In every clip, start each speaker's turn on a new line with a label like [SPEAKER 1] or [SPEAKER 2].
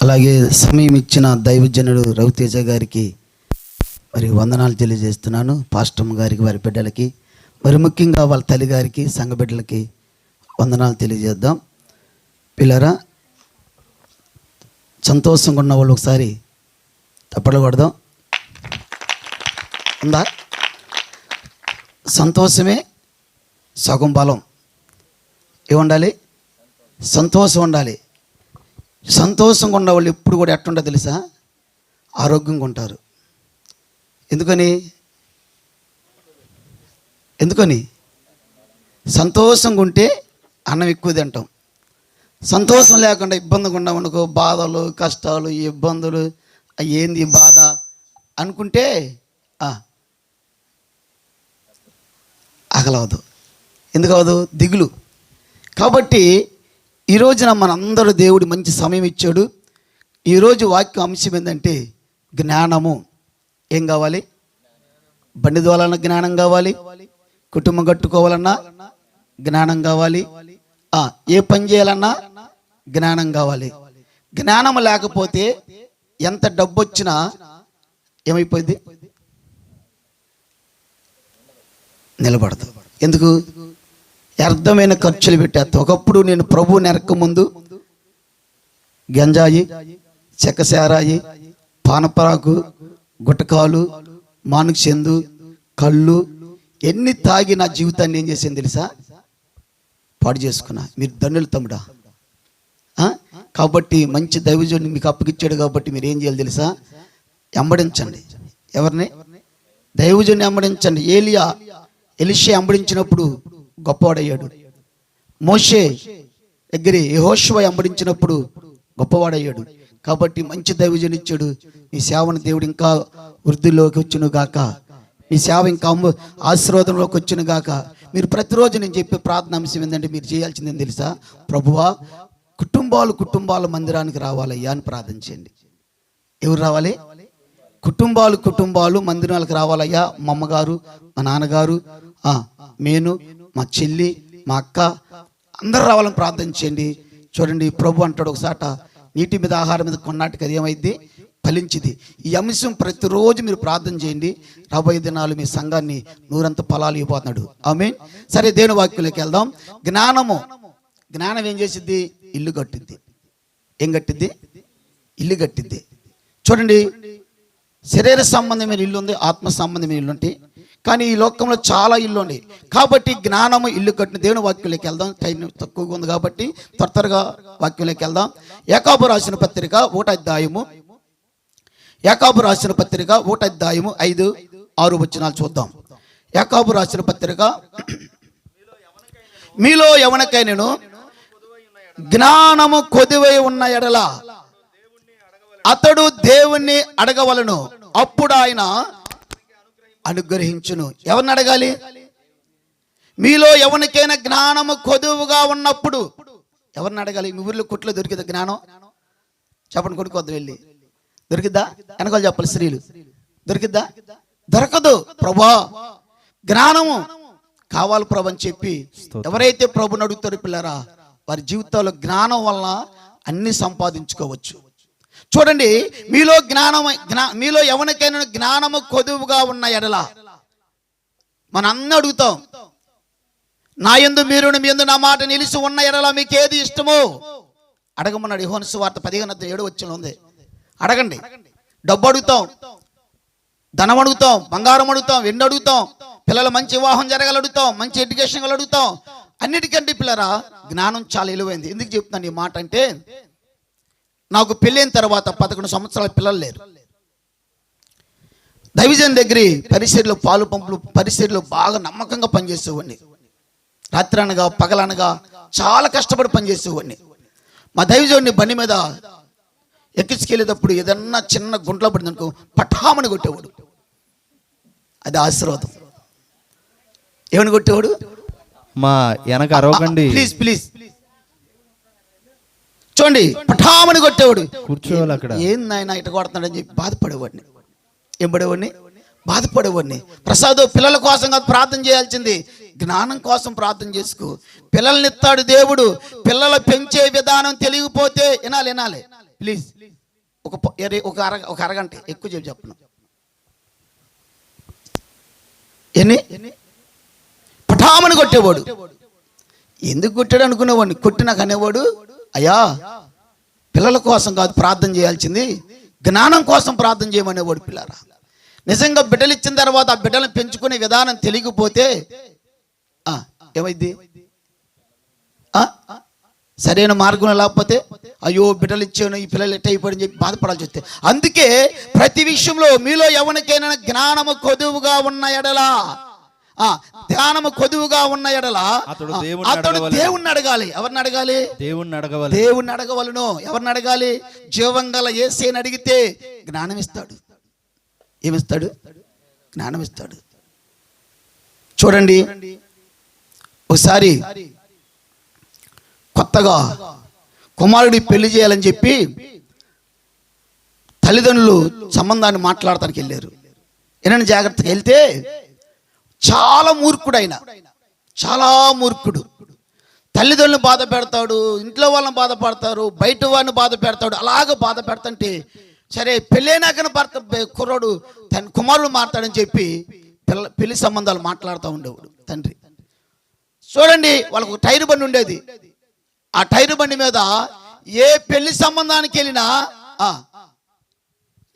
[SPEAKER 1] అలాగే సమయం ఇచ్చిన దైవజనుడు రవితేజ గారికి మరి వందనాలు తెలియజేస్తున్నాను. పాస్టమ్ గారికి, వారి బిడ్డలకి, మరి ముఖ్యంగా వాళ్ళ తల్లి గారికి, సంఘ బిడ్డలకి వందనాలు తెలియజేద్దాం. పిల్లరా, సంతోషంగా ఉన్న వాళ్ళు ఒకసారి తప్పట్లు కొడదాం. ఉందా? సంతోషమే సగం బలం. ఏముండాలి? సంతోషం ఉండాలి. సంతోషంగా ఉన్న వాళ్ళు ఎప్పుడు కూడా ఎట్టుండో తెలుసా? ఆరోగ్యంగా ఉంటారు. ఎందుకని సంతోషంగా ఉంటే అన్నం ఎక్కువ తింటాం. సంతోషం లేకుండా ఇబ్బందిగా ఉన్నామనుకో, బాధలు, కష్టాలు, ఇబ్బందులు, ఏంది బాధ అనుకుంటే ఆకలవదు. ఎందుకు అవదు? దిగులు. కాబట్టి ఈ రోజున మనందరూ దేవుడు మంచి సమయం ఇచ్చాడు. ఈరోజు వాక్య అంశం ఏంటంటే జ్ఞానము. ఏం కావాలి? బండి ద్వాలన్నా జ్ఞానం కావాలి, కుటుంబం కట్టుకోవాలన్నా జ్ఞానం కావాలి, ఏ పని చేయాలన్నా జ్ఞానం కావాలి. జ్ఞానం లేకపోతే ఎంత డబ్బు వచ్చినా ఏమైపోయింది? నిలబడదు. ఎందుకు? వ్యర్థమైన ఖర్చులు పెట్టేస్తాం. ఒకప్పుడు నేను ప్రభువు నెరక ముందు గంజాయి, చెక్కసారాయి, పానపరాకు, గుట్టకాలు, మానుక చెందు, కళ్ళు ఎన్ని తాగి నా జీవితాన్ని ఏం చేసింది తెలుసా? పాడు చేసుకున్నా. మీరు ధన్యులు తమ్ముడా. కాబట్టి మంచి దైవజనుడిని మీకు అప్పగిచ్చాడు. కాబట్టి మీరు ఏం చేయాలి తెలుసా? వెంబడించండి. ఎవరిని? దైవజనుని వెంబడించండి. ఎలీషా వెంబడించినప్పుడు గొప్పవాడయ్యాడు. మోషే దగ్గర యెహోషువ వెంబడించినప్పుడు గొప్పవాడయ్యాడు. కాబట్టి మంచి దైవజనుడు ఇచ్చాడు. మీ సేవను దేవుడు ఇంకా వృద్ధిలోకి వచ్చును గాక, మీ సేవ ఇంకా ఆశీర్వాదంలోకి వచ్చును గాక. మీరు ప్రతిరోజు నేను చెప్పే ప్రార్థన అంశం ఏంటంటే మీరు చేయాల్సింది ఏం తెలుసా? ప్రభువా, కుటుంబాలు మందిరానికి రావాలయ్యా అని ప్రార్థన చేయండి. ఎవరు రావాలి? కుటుంబాలు మందిరాలకు రావాలయ్యా. మా అమ్మగారు, మా నాన్నగారు, నేను, మా చెల్లి, మా అక్క అందరూ రావాలని ప్రార్థన చేయండి. చూడండి, ప్రభు అంటాడు ఒకసాట, నీటి మీద ఆహారం మీద కొన్నాటికి అది ఏమైంది? ఫలించింది. ఈ అంశం ప్రతిరోజు మీరు ప్రార్థన చేయండి. రాబోయే దినాలు మీ సంఘాన్ని నూరంత ఫలాలు ఇవ్వబోతున్నాడు. ఆమేన్. సరే, దేవుని వాక్యంలోకి వెళ్దాం. జ్ఞానం ఏం చేసిద్ది? ఇల్లు కట్టిద్ది. ఏం కట్టిద్ది? ఇల్లు కట్టిద్ది. చూడండి, శరీర సంబంధమైన ఇల్లు ఉంది, ఆత్మ సంబంధమైన ఇల్లు ఉంటాయి. కానీ ఈ లోకంలో చాలా ఇల్లు ఉన్నాయి. కాబట్టి జ్ఞానము ఇల్లు కట్టిన. దేవుని వాక్యంలోకి వెళ్దాం. టైం తక్కువగా ఉంది కాబట్టి త్వరగా వాక్యంలోకి వెళ్దాం. యాకోబు రాసిన పత్రిక 1వ అధ్యాయము, యాకోబు రాసిన పత్రిక 1వ అధ్యాయము 5-6 వచనాలు చూద్దాం. యాకోబు రాసిన పత్రిక, మీలో ఎవరికైనాను జ్ఞానము కొదువై ఉన్న ఎడల అతడు దేవుణ్ణి అడగవలను, అప్పుడు ఆయన అనుగ్రహించును. ఎవరిని అడగాలి? మీలో ఎవరికైనా జ్ఞానము కొదువుగా ఉన్నప్పుడు ఎవరిని అడగాలి? మీ ఊర్లో కుట్లో దొరికిందా జ్ఞానం? చెప్పండి, కొడుకోద్దు వెళ్ళి. దొరికిద్దా? వెనకాల చెప్పాలి. స్త్రీలు దొరికిద్దా? దొరకదు. ప్రభా, జ్ఞానము కావాలి ప్రభు అని చెప్పి ఎవరైతే ప్రభుని అడుగుతారో పిల్లరా, వారి జీవితాల్లో జ్ఞానం వలన అన్ని సంపాదించుకోవచ్చు. చూడండి, మీలో ఎవరికైనా జ్ఞానము కొదువుగా ఉన్న ఎడల, మన అన్నీ అడుగుతాం, నా యందు మీరును, మీ యందు నా మాట నిలిచి ఉన్న ఎడల మీకు ఏది ఇష్టమో అడగమన్నాడు. యోహాను సువార్త 15:7 ఉంది. అడగండి. డబ్బు అడుగుతాం, ధనం అడుగుతాం, బంగారం అడుగుతాం, వెండి అడుగుతాం, పిల్లలు మంచి వివాహం జరగాలి అడుగుతాం, మంచి ఎడ్యుకేషన్ అడుగుతాం. అన్నిటికంటే పిల్లరా జ్ఞానం చాలా విలువైంది. ఎందుకు చెప్తున్నాను ఈ మాట అంటే, నాకు పెళ్ళైన తర్వాత 11 సంవత్సరాల పిల్లలు లేరు. దైవజన్ దగ్గర పరిసరలో పాలు పంపులు పరిసరలో బాగా నమ్మకంగా పనిచేసేవాడిని. రాత్రి అనగా పగలనగా చాలా కష్టపడి పనిచేసేవాడిని. మా దైవజనుడిని బండి మీద ఎక్కించుకెళ్ళేటప్పుడు ఏదన్నా చిన్న గుంట్లో పడింది అనుకో, పఠామని కొట్టేవాడు. అది ఆశీర్వాదం. ఏమని కొట్టేవాడు?
[SPEAKER 2] మా వెనక అరవకండి
[SPEAKER 1] ప్లీజ్ చూడండి, పఠామని కొట్టేవాడు.
[SPEAKER 2] కూర్చోవాలి అక్కడ.
[SPEAKER 1] ఏం నాయన ఇట కొడుతున్నాడని చెప్పి బాధపడేవాడిని. ఏం పడేవాడిని? బాధపడేవాడిని. ప్రసాద్, పిల్లల కోసం కాదు ప్రార్థన చేయాల్సింది, జ్ఞానం కోసం ప్రార్థన చేసుకో. పిల్లల్ని ఇస్తాడు దేవుడు. పిల్లలు పెంచే విధానం తెలియకపోతే వినాలి. ప్లీజ్ ఒక అరగంట ఎక్కువ చెప్పను. ఎన్ని పఠామని కొట్టేవాడు. ఎందుకు కొట్టాడు అనుకునేవాడిని. కొట్టినాక అనేవాడు, అయ్యా పిల్లల కోసం కాదు ప్రార్థన చేయాల్సింది, జ్ఞానం కోసం ప్రార్థన చేయమనేవాడు. పిల్లరా, నిజంగా బిడ్డలు ఇచ్చిన తర్వాత ఆ బిడ్డలను పెంచుకునే విధానం తెలియకపోతే ఏమైంది? సరైన మార్గంలో లేకపోతే అయ్యో బిడ్డలు ఇచ్చాను, ఈ పిల్లలు ఎట్ట అయిపోయాడని చెప్పి బాధపడాల్సి వస్తే. అందుకే ప్రతి విషయంలో మీలో ఎవరికైనా జ్ఞానము కొదువుగా ఉన్న ఎడలా, ధ్యానము కొదువుగా ఉన్న ఎడలా అతడు దేవుణ్ణి అడగాలి. ఎవరిని అడగాలి? దేవుణ్ణి అడగవలను. ఎవరిని అడగాలి? జీవం గల యేసుని అడిగితే జ్ఞానం ఇస్తాడు. ఏమిస్తాడు? జ్ఞానం ఇస్తాడు. చూడండి, ఒకసారి కొత్తగా కుమారుడి పెళ్లి చేయాలని చెప్పి తల్లిదండ్రులు సంబంధాన్ని మాట్లాడటానికి వెళ్ళారు. ఏమైనా జాగ్రత్తగా వెళ్తే చాలా మూర్ఖుడు, ఆయన చాలా మూర్ఖుడు. తల్లిదండ్రులను బాధ పెడతాడు, ఇంట్లో వాళ్ళని బాధపడతారు, బయట వాడిని బాధ పెడతాడు. అలాగ బాధ పెడతంటే సరే పెళ్ళైనాకన భర్త కుర్రాడు తన కుమారుడు మాట్లాడని చెప్పి పెళ్లి సంబంధాలు మాట్లాడుతూ ఉండేవాడు తండ్రి. చూడండి, వాళ్ళకు టైరు బండి ఉండేది. ఆ టైరు బండి మీద ఏ పెళ్లి సంబంధానికి వెళ్ళినా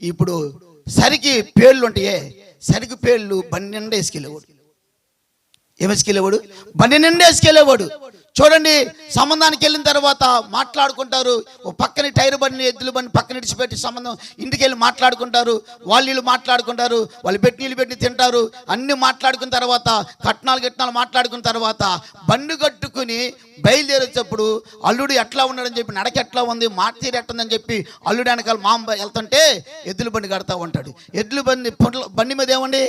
[SPEAKER 1] ఇప్పుడు సరికి పేర్లు ఉంటాయే, సరికి పేర్లు బండి నిండా వేసుకెళ్ళేవాడు. ఏమేసుకెళ్ళేవాడు? బండి నిండా వేసుకెళ్ళేవాడు. చూడండి, సంబంధానికి వెళ్ళిన తర్వాత మాట్లాడుకుంటారు. ఓ పక్కన టైర్ బండి ఎద్దుల బండి పక్కన ఇడిచిపెట్టి సంబంధం ఇంటికి వెళ్ళి మాట్లాడుకుంటారు. వాళ్ళు మాట్లాడుకుంటారు, వాళ్ళు నీళ్ళు పెట్టి తింటారు. అన్ని మాట్లాడుకున్న తర్వాత కట్నాలు మాట్లాడుకున్న తర్వాత బండి కట్టుకుని బయలుదేరేటప్పుడు అల్లుడు ఎట్లా ఉన్నాడని చెప్పి, నడక ఎట్లా ఉంది, మాట తీరు ఎట్టుందని చెప్పి అల్లుడు వెనకాల మామ వెళ్తుంటే ఎద్దుల బండి కడతా ఉంటాడు. ఎద్దుల బండి మీద ఏమండి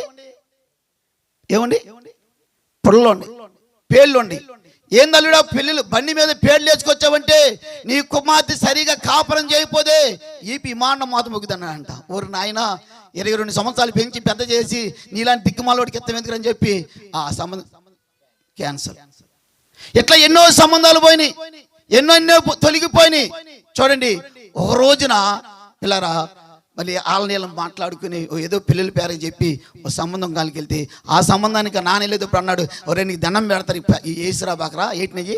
[SPEAKER 1] పొడలోండి పేర్లోండి. ఏంది అల్లుడా పెళ్ళిళ్ళు బండి మీద పేర్లు వేసుకొచ్చావంటే నీ కుమార్తె సరిగా కాపురం చేయకపోతే ఈ విమానం మాత మొగ్గుదన్నాడంట. ఊరు నాయన 22 సంవత్సరాలు పెంచి పెద్ద చేసి నీలాంటి దిక్కుమాలోడికి ఎత్తం ఎందుకని చెప్పి ఆ సంబంధం క్యాన్సర్. ఇట్లా ఎన్నో సంబంధాలు పోయినాయి, ఎన్నో తొలగిపోయినాయి. చూడండి, ఒక రోజున పిల్లరా మళ్ళీ నీళ్ళని మాట్లాడుకుని ఏదో పిల్లల పేరని చెప్పి ఒక సంబంధం కాలికి వెళ్తే ఆ సంబంధానికి నాన్నలేదు. ఇప్పుడు అన్నాడు, ఒరే నీకు దండం పెడతారు, వేసిరా బాకరా, ఏటినయ్యి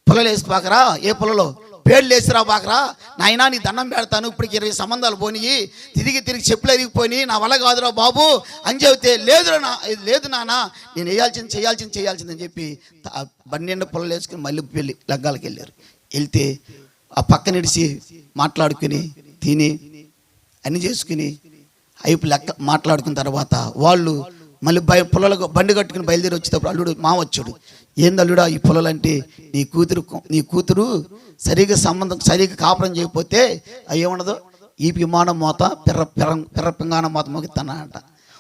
[SPEAKER 1] పుల్లలు వేసుకోబాకరా, ఏ పుల్లలో పేర్లు వేసిరా బాకరా నాయనా, నీ దండం పెడతాను, ఇప్పటికి 20 సంబంధాలు పోయినాయి, తిరిగి చెప్పులు ఎరిగిపోయినాయి, నా వల్ల కాదురా బాబు అని చెబితే లేదు నాన్న నేను చేయాల్సిందని చెప్పి బండి నిండా పుల్లలు వేసుకుని మళ్ళీ వెళ్ళి లగ్గాలకు వెళ్ళారు. వెళ్తే ఆ పక్కన ఇడిచి మాట్లాడుకుని తిని అన్ని చేసుకుని అయిపు లెక్క మాట్లాడుకున్న తర్వాత వాళ్ళు మళ్ళీ పొలాలకు బండి కట్టుకుని బయలుదేరి వచ్చేటప్పుడు అల్లుడు మామ వచ్చాడు. ఏంది అల్లుడా ఈ పొలాలంటే నీ కూతురు సరిగా కాపురం చేయకపోతే అయ్యేముండదు, ఈ విమానం మోత పిర్ర పింగాణ మోత మోగిస్తానంట.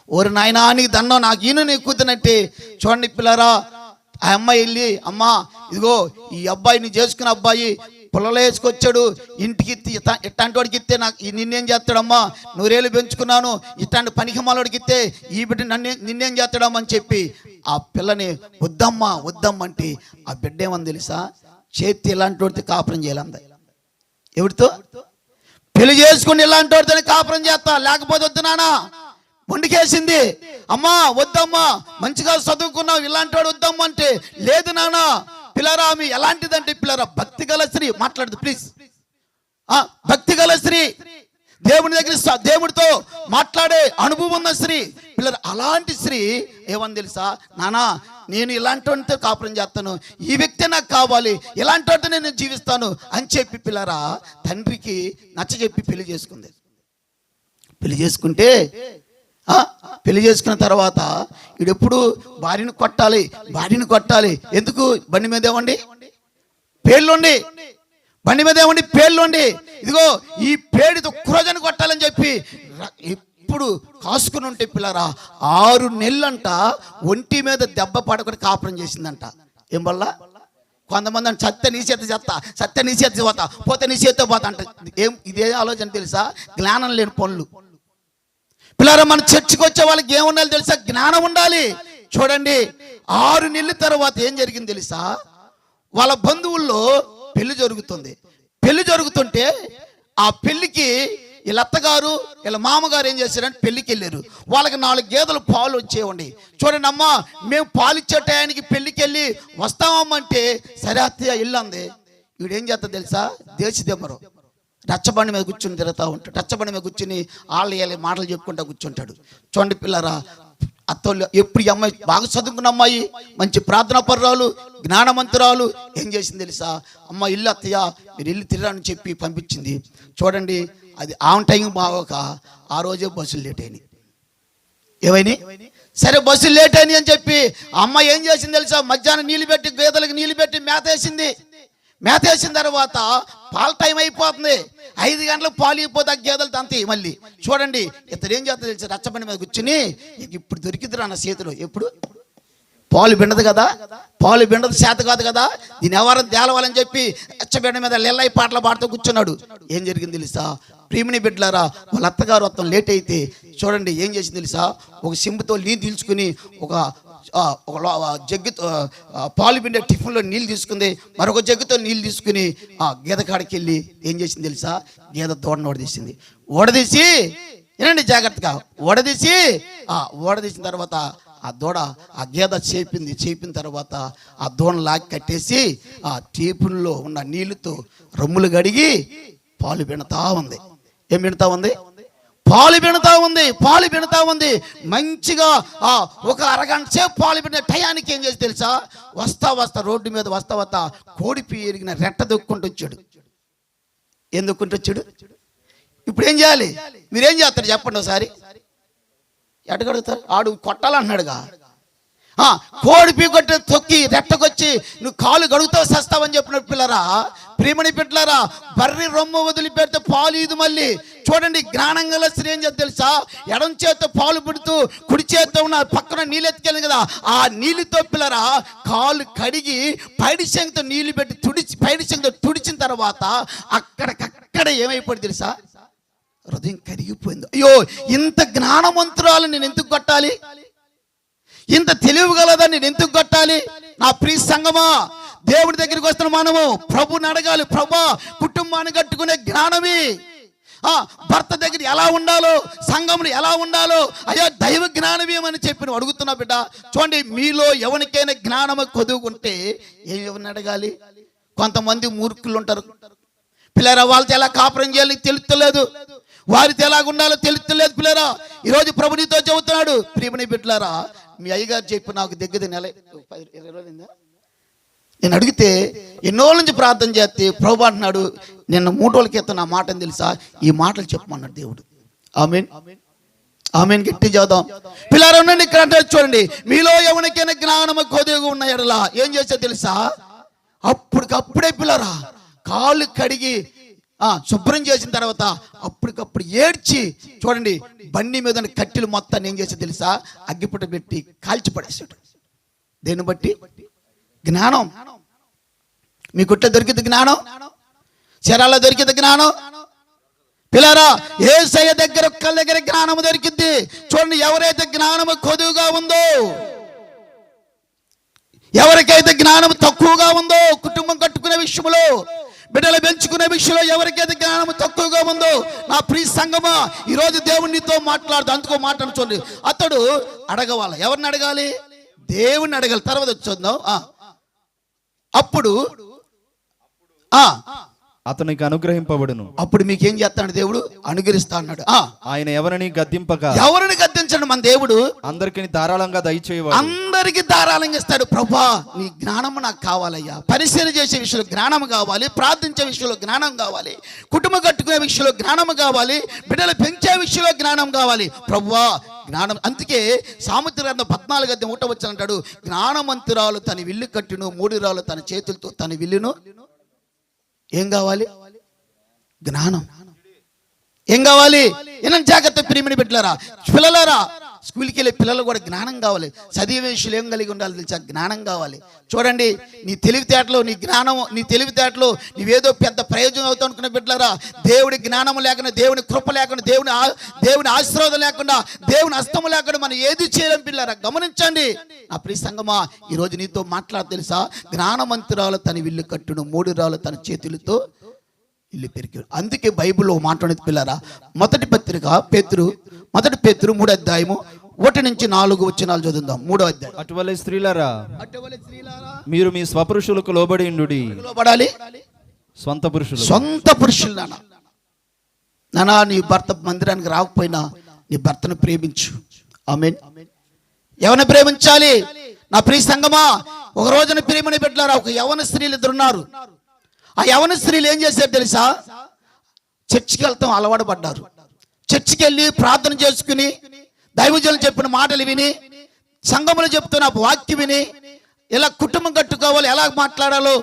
[SPEAKER 1] ఓరి నాయనా నీకు దండం, నాకు ఈయన నీ కూతురంటే. చూడండి పిల్లరా, ఆ అమ్మాయి వెళ్ళి అమ్మా ఇదిగో ఈ అబ్బాయి నీ చేసుకున్న అబ్బాయి పొలలో వేసుకొచ్చాడు, ఇంటికి ఇట్లాంటి వాడికి ఇస్తే నాకు నిన్నేం చేస్తాడమ్మా, 100 ఏళ్ళు పెంచుకున్నాను, ఇట్లాంటి పనికిమాలోడికి ఇస్తే ఈ బిడ్డ నిన్నేం చేస్తాడమ్మా అని చెప్పి ఆ పిల్లని వద్దమ్మంటే ఆ బిడ్డ ఏమని తెలుసా, చేతి ఇలాంటి వాడితే కాపురం చేయాలంద. ఎవరితో పెళ్లి చేసుకుని ఇలాంటి వాడితోనే కాపురం చేస్తా, లేకపోతే వద్దు నాన్న మొండికేసింది. అమ్మా వద్దమ్మా, మంచిగా చదువుకున్నావు, ఇలాంటి వాడు వద్దమ్మా అంటే లేదు నాన్న. పిల్లరా ఆమె ఎలాంటిదంటే పిల్లరా భక్తి గల స్త్రీ, మాట్లాడదు ప్లీజ్, భక్తి గల స్త్రీ, దేవుని దగ్గర దేవుడితో మాట్లాడే అనుభవం ఉన్న స్త్రీ పిల్లరా. అలాంటి స్త్రీ ఏమని తెలుసా, నానా నేను ఇలాంటి వాడితో కాపురం చేస్తాను, ఈ వ్యక్తి నాకు కావాలి, ఇలాంటి వాడితో నేను జీవిస్తాను అని చెప్పి పిల్లరా తండ్రికి నచ్చజెప్పి పెళ్లి చేసుకుంది. పెళ్లి చేసుకుంటే పెళ్లి చేసుకున్న తర్వాత ఈడెప్పుడు భార్యను కొట్టాలి. ఎందుకు? బండి మీద ఏమండి పేర్లుండి, బండి మీద ఏమండి పేర్లుండి, ఇదిగో ఈ పేడితో కురజను కొట్టాలని చెప్పి ఇప్పుడు కాసుకుని ఉంటే పిల్లరా 6 నెలలంట ఒంటి మీద దెబ్బ పడకుండా కాపురం చేసిందంట. ఏం వల్ల? కొంతమంది అంటే సత్య నీ చేత పోతా పోతే నీ చేత పోతా అంట. ఇదే ఆలోచన తెలుసా? జ్ఞానం లేని పనులు పిల్లరా. మన చర్చికి వచ్చే వాళ్ళకి ఏముండాలి తెలుసా? జ్ఞానం ఉండాలి. చూడండి, 6 నెలల తర్వాత ఏం జరిగింది తెలుసా? వాళ్ళ బంధువుల్లో పెళ్లి జరుగుతుంటే ఆ పెళ్లికి వీళ్ళ అత్తగారు వీళ్ళ మామగారు ఏం చేశారంటే పెళ్లికి వెళ్ళారు. వాళ్ళకి 4 గేదెలు పాలు వచ్చేవండి. చూడండి అమ్మా, మేము పాలు ఇచ్చే టయానికి పెళ్లికి వెళ్ళి వస్తామమ్మంటే సరే అత్తయ్య ఇల్లంది. వీడు ఏం చేస్తా తెలుసా, దేశదెమ్మరు రచ్చబండి మీద కూర్చుని తిరుగుతూ ఉంటాడు. రచ్చబండి మీద కూర్చుని వాళ్ళు మాటలు చెప్పుకుంటూ కూర్చుంటాడు. చూడండి పిల్లరా, అత్తోళ్ళు ఎప్పుడు ఈ అమ్మాయి బాగా చదువుకున్న అమ్మాయి, మంచి ప్రార్థనా పరురాలు, జ్ఞానవంతురాలు, ఏం చేసింది తెలుసా, అమ్మ ఇల్లు అత్తయ్య మీరు ఇల్లు తిరగని చెప్పి పంపించింది. చూడండి అది ఆన్ టైం బాగోక ఆ రోజే బస్సులు లేట్ అయినాయి. ఏమైనా సరే బస్సులు లేట్ అయినాయి అని చెప్పి అమ్మ ఏం చేసింది తెలుసా, మధ్యాహ్నం నీళ్ళు పెట్టి గేదెలకు నీళ్ళు పెట్టి మేత వేసింది. మేత వేసిన తర్వాత పాల టైం అయిపోతుంది. 5 గంటలకు పాలు అయిపోతే ఆ గేదెలు తంతాయి. మళ్ళీ చూడండి ఇతడు ఏం చేస్తా తెలుసు, రచ్చబండి మీద కూర్చుని ఇప్పుడు దొరికిద్దిరా నా చేతిలో, ఎప్పుడు పాలు బిండదు కదా, పాలు బిండదు చేత కాదు కదా, దీని ఎవరం తేలవాలని చెప్పి రచ్చబండి మీద లెల్లై పాటలు పాడుతూ కూర్చున్నాడు. ఏం జరిగింది తెలుసా, ప్రియమని బిడ్డలారా, వాళ్ళ అత్తగారు మొత్తం లేట్ అయితే చూడండి ఏం చేసింది తెలుసా, ఒక సింపుతో నీళ్ళు తీసుకుని ఒక జగ్గుతో పాలు పిండే టిఫిన్లో నీళ్ళు తీసుకుంది. మరొక జగ్గుతో నీళ్ళు తీసుకుని ఆ గేద కాడికి వెళ్ళి ఏం చేసింది తెలుసా, గేద దూడను ఓడదీసింది. ఓడదీసి ఏనండి జాగ్రత్తగా ఓడదీసిన తర్వాత ఆ దూడ ఆ గేద చేపిన తర్వాత ఆ దూడను లాగి కట్టేసి ఆ టీపుల్లో ఉన్న నీళ్ళతో రొమ్ములు గడిగి పాలు పిండుతా ఉంది. ఏం పిండుతా ఉంది, పాలు పిండుతా ఉంది. మంచిగా ఒక అరగంట సేపు పాలు పిండే టయానికి ఏం చేసి తెలుసా, వస్తా రోడ్డు మీద వస్తా కోడిపి ఎరిగిన రెట్ట దొక్కుంటూ వచ్చాడు. ఏం దొక్కుంటూ వచ్చాడు? ఇప్పుడు ఏం చేయాలి, మీరేం చేస్తారు చెప్పండి ఒకసారి. ఎట్టగడుగుతారు, ఆడు కొట్టాలంటున్నాడుగా. కోడిపి కొట్టి తొక్కి రెట్టకొచ్చి నువ్వు కాలు గడుగుతావు సస్తావని చెప్పినట్టు పిల్లరా, ప్రియమణి బిడ్డలారా, బర్రి రొమ్ము వదిలిపెడితే పాలు ఇది. మళ్ళీ చూడండి జ్ఞానంగా స్త్రీ ఏం చేస్తే తెలుసా, ఎడం చేత్తో పాలు పెడుతూ కుడి చేత్తో ఉన్న పక్కన నీళ్ళు ఎత్తుకెళ్ళింది కదా, ఆ నీళ్ళతో పిల్లరా కాలు కడిగి పైడి శంఖతో నీళ్లు పెట్టి పైడి శంఖతో తుడిచిన తర్వాత అక్కడికక్కడ ఏమైపోయింది తెలుసా, హృదయం కరిగిపోయింది. అయ్యో ఇంత జ్ఞానవంతురాలు నేను ఎందుకు కొట్టాలి, ఇంత తెలివి గలదా నేను ఎందుకు కొట్టాలి. నా ప్రియ సంగమా, దేవుడి దగ్గరికి వస్తున్న మనము ప్రభుని అడగాలి, ప్రభా కుటుంబాన్ని కట్టుకునే జ్ఞానమే, భర్త దగ్గర ఎలా ఉండాలో, సంఘములు ఎలా ఉండాలో, అయ్యా దైవ జ్ఞానమేమని చెప్పి నువ్వు అడుగుతున్నా బిడ్డ. చూడండి మీలో ఎవరికైనా జ్ఞానము కొదువుకుంటే ఎవరిని అడగాలి. కొంతమంది మూర్ఖులు ఉంటారు పిల్లరా, వాళ్ళతో ఎలా కాపురం చేయాలి తెలుస్తలేదు, వారితో ఎలాగ ఉండాలో తెలుస్తలేదు పిల్లరా. ఈరోజు ప్రభు నీతో చెబుతున్నాడు, ప్రియమని బిడ్డలారా, మీ అయ్యగారు చెప్పి నాకు దగ్గర నెల 20 రోజులైందా, నేను అడిగితే ఎన్నో నుంచి ప్రార్థన చేస్తే ప్రభు అంటున్నాడు, నిన్న 3 రోజుల క్రితం నా మాటని తెలుసా, ఈ మాటలు చెప్పమన్నాడు దేవుడు. ఆమెన్ గట్టి చదువుదాం పిల్లలు ఉండండి. ఇక్కడ అంటే చూడండి, మీలో ఎవరికైనా జ్ఞానము కొద్దిగా ఉన్న ఎడలా ఏం చేస్తే తెలుసా, అప్పటికప్పుడే పిల్లరా కాళ్ళు కడిగి శుభ్రం చేసిన తర్వాత అప్పటికప్పుడు ఏడ్చి చూడండి బండి మీద కట్టెలు మొత్తాన్ని ఏం చేస్తే తెలుసా, అగ్గిపుట్ట పెట్టి కాల్చి పడేసాడు. దేన్ని బట్టి జ్ఞానం. మీ కుట్ల దొరికింది జ్ఞానం, శరాల దొరికింది జ్ఞానం పిల్లరా. యేసయ్య దగ్గర ఒక్కళ్ళ దగ్గర జ్ఞానం దొరికింది. చూడండి ఎవరైతే జ్ఞానము కొదువుగా ఉందో, ఎవరికైతే జ్ఞానం తక్కువగా ఉందో, కుటుంబం కట్టుకునే విషయంలో, బిడ్డలు పెంచుకునే విషయంలో ఎవరికైతే జ్ఞానం తక్కువగా ఉందో, నా ప్రియ సంగమా ఈరోజు దేవునితో మాట్లాడుతూ అందుకో మాట్లాడు. చూడండి అతడు అడగవాలి. ఎవరిని అడగాలి? దేవుణ్ణి అడగాలి. తర్వాత చూద్దాం. అప్పుడు
[SPEAKER 2] అతనికి అనుగ్రహింపబడును.
[SPEAKER 1] అప్పుడు మీకేం చేస్తాడు దేవుడు? అనుగ్రహిస్తా అన్నాడు.
[SPEAKER 2] ఆయన ఎవరిని గద్దింపక,
[SPEAKER 1] ఎవరిని గద్దించండి మన దేవుడు
[SPEAKER 2] అందరికి ధారాళంగా దయచేయవాడు,
[SPEAKER 1] అందరికి ధారాళంగా ఇస్తాడు. ప్రభా నీ జ్ఞానము నాకు కావాలయ్యా, పరిశీలన చేసే విషయంలో జ్ఞానం కావాలి, ప్రార్థించే విషయంలో జ్ఞానం కావాలి, కుటుంబం కట్టుకునే విషయంలో జ్ఞానం కావాలి, బిడ్డలు పెంచే విషయంలో జ్ఞానం కావాలి. ప్రభువా జ్ఞానం. అందుకే సామెతల గ్రంథం 14:1 వచ్చిన అంటాడు, జ్ఞానవంతురాలు తన విల్లు కట్టును, 3 రాళ్ళు తన చేతులతో తన విల్లును. ఏం కావాలి? జ్ఞానం. ఏం కావాలి? ఏమైనా జాగ్రత్త ప్రియమని బిడ్డలారా, పిల్లలారా, స్కూల్కి వెళ్ళే పిల్లలు కూడా జ్ఞానం కావాలి. చదివే విషయాలు ఏం కలిగి ఉండాలి తెలుసా? జ్ఞానం కావాలి. చూడండి నీ తెలివితేటలో, నీ జ్ఞానం, నీ తెలివితేటలో నీవేదో పెద్ద ప్రయోజనం అవుతావు అనుకున్న బిడ్డలారా, దేవుడి జ్ఞానం లేకుండా, దేవుని కృప లేకుండా, దేవుని ఆశీర్వాదం లేకుండా, దేవుని హస్తము లేకుండా మనం ఏది చేయలేం పిల్లరా. గమనించండి నా ప్రియ సంగమా, ఈరోజు నీతో మాట్లాడ తెలుసా, జ్ఞానవంతురాలు తన విల్లు కట్టును, 3 రాళ్ళు తన చేతులతో. ఇల్లు పెరిగి. అందుకే బైబిల్లో మాట అనేది పిల్లరా, మొదటి పేతురు 3వ అధ్యాయము 1-4 చదువుదాం. 3వ అధ్యాయం.
[SPEAKER 2] అటువలే స్త్రీలారా మీరు మీ స్వపురుషులకు లోబడి ఉండుడి.
[SPEAKER 1] లోబడాలి.
[SPEAKER 2] సొంత పురుషులు
[SPEAKER 1] నానా నీ భర్త మందిరానికి రాకపోయినా నీ భర్తను ప్రేమించు. ఆమేన్. ఎవరిని ప్రేమించాలి? నా ప్రియ సంగమా, ఒక రోజున ప్రేమని పెట్టారా, ఒక యవన స్త్రీలు 2 ఉన్నారు. ఆ యవన స్త్రీలు ఏం చేశారు తెలుసా? చర్చికి వెళ్తాం అలవాటు పడ్డారు. చర్చికి వెళ్ళి ప్రార్థన చేసుకుని దైవజనులు చెప్పిన మాటలు విని, సంఘములు చెప్తున్న వాక్యం విని, ఎలా కుటుంబం కట్టుకోవాలి, ఎలా మాట్లాడాలో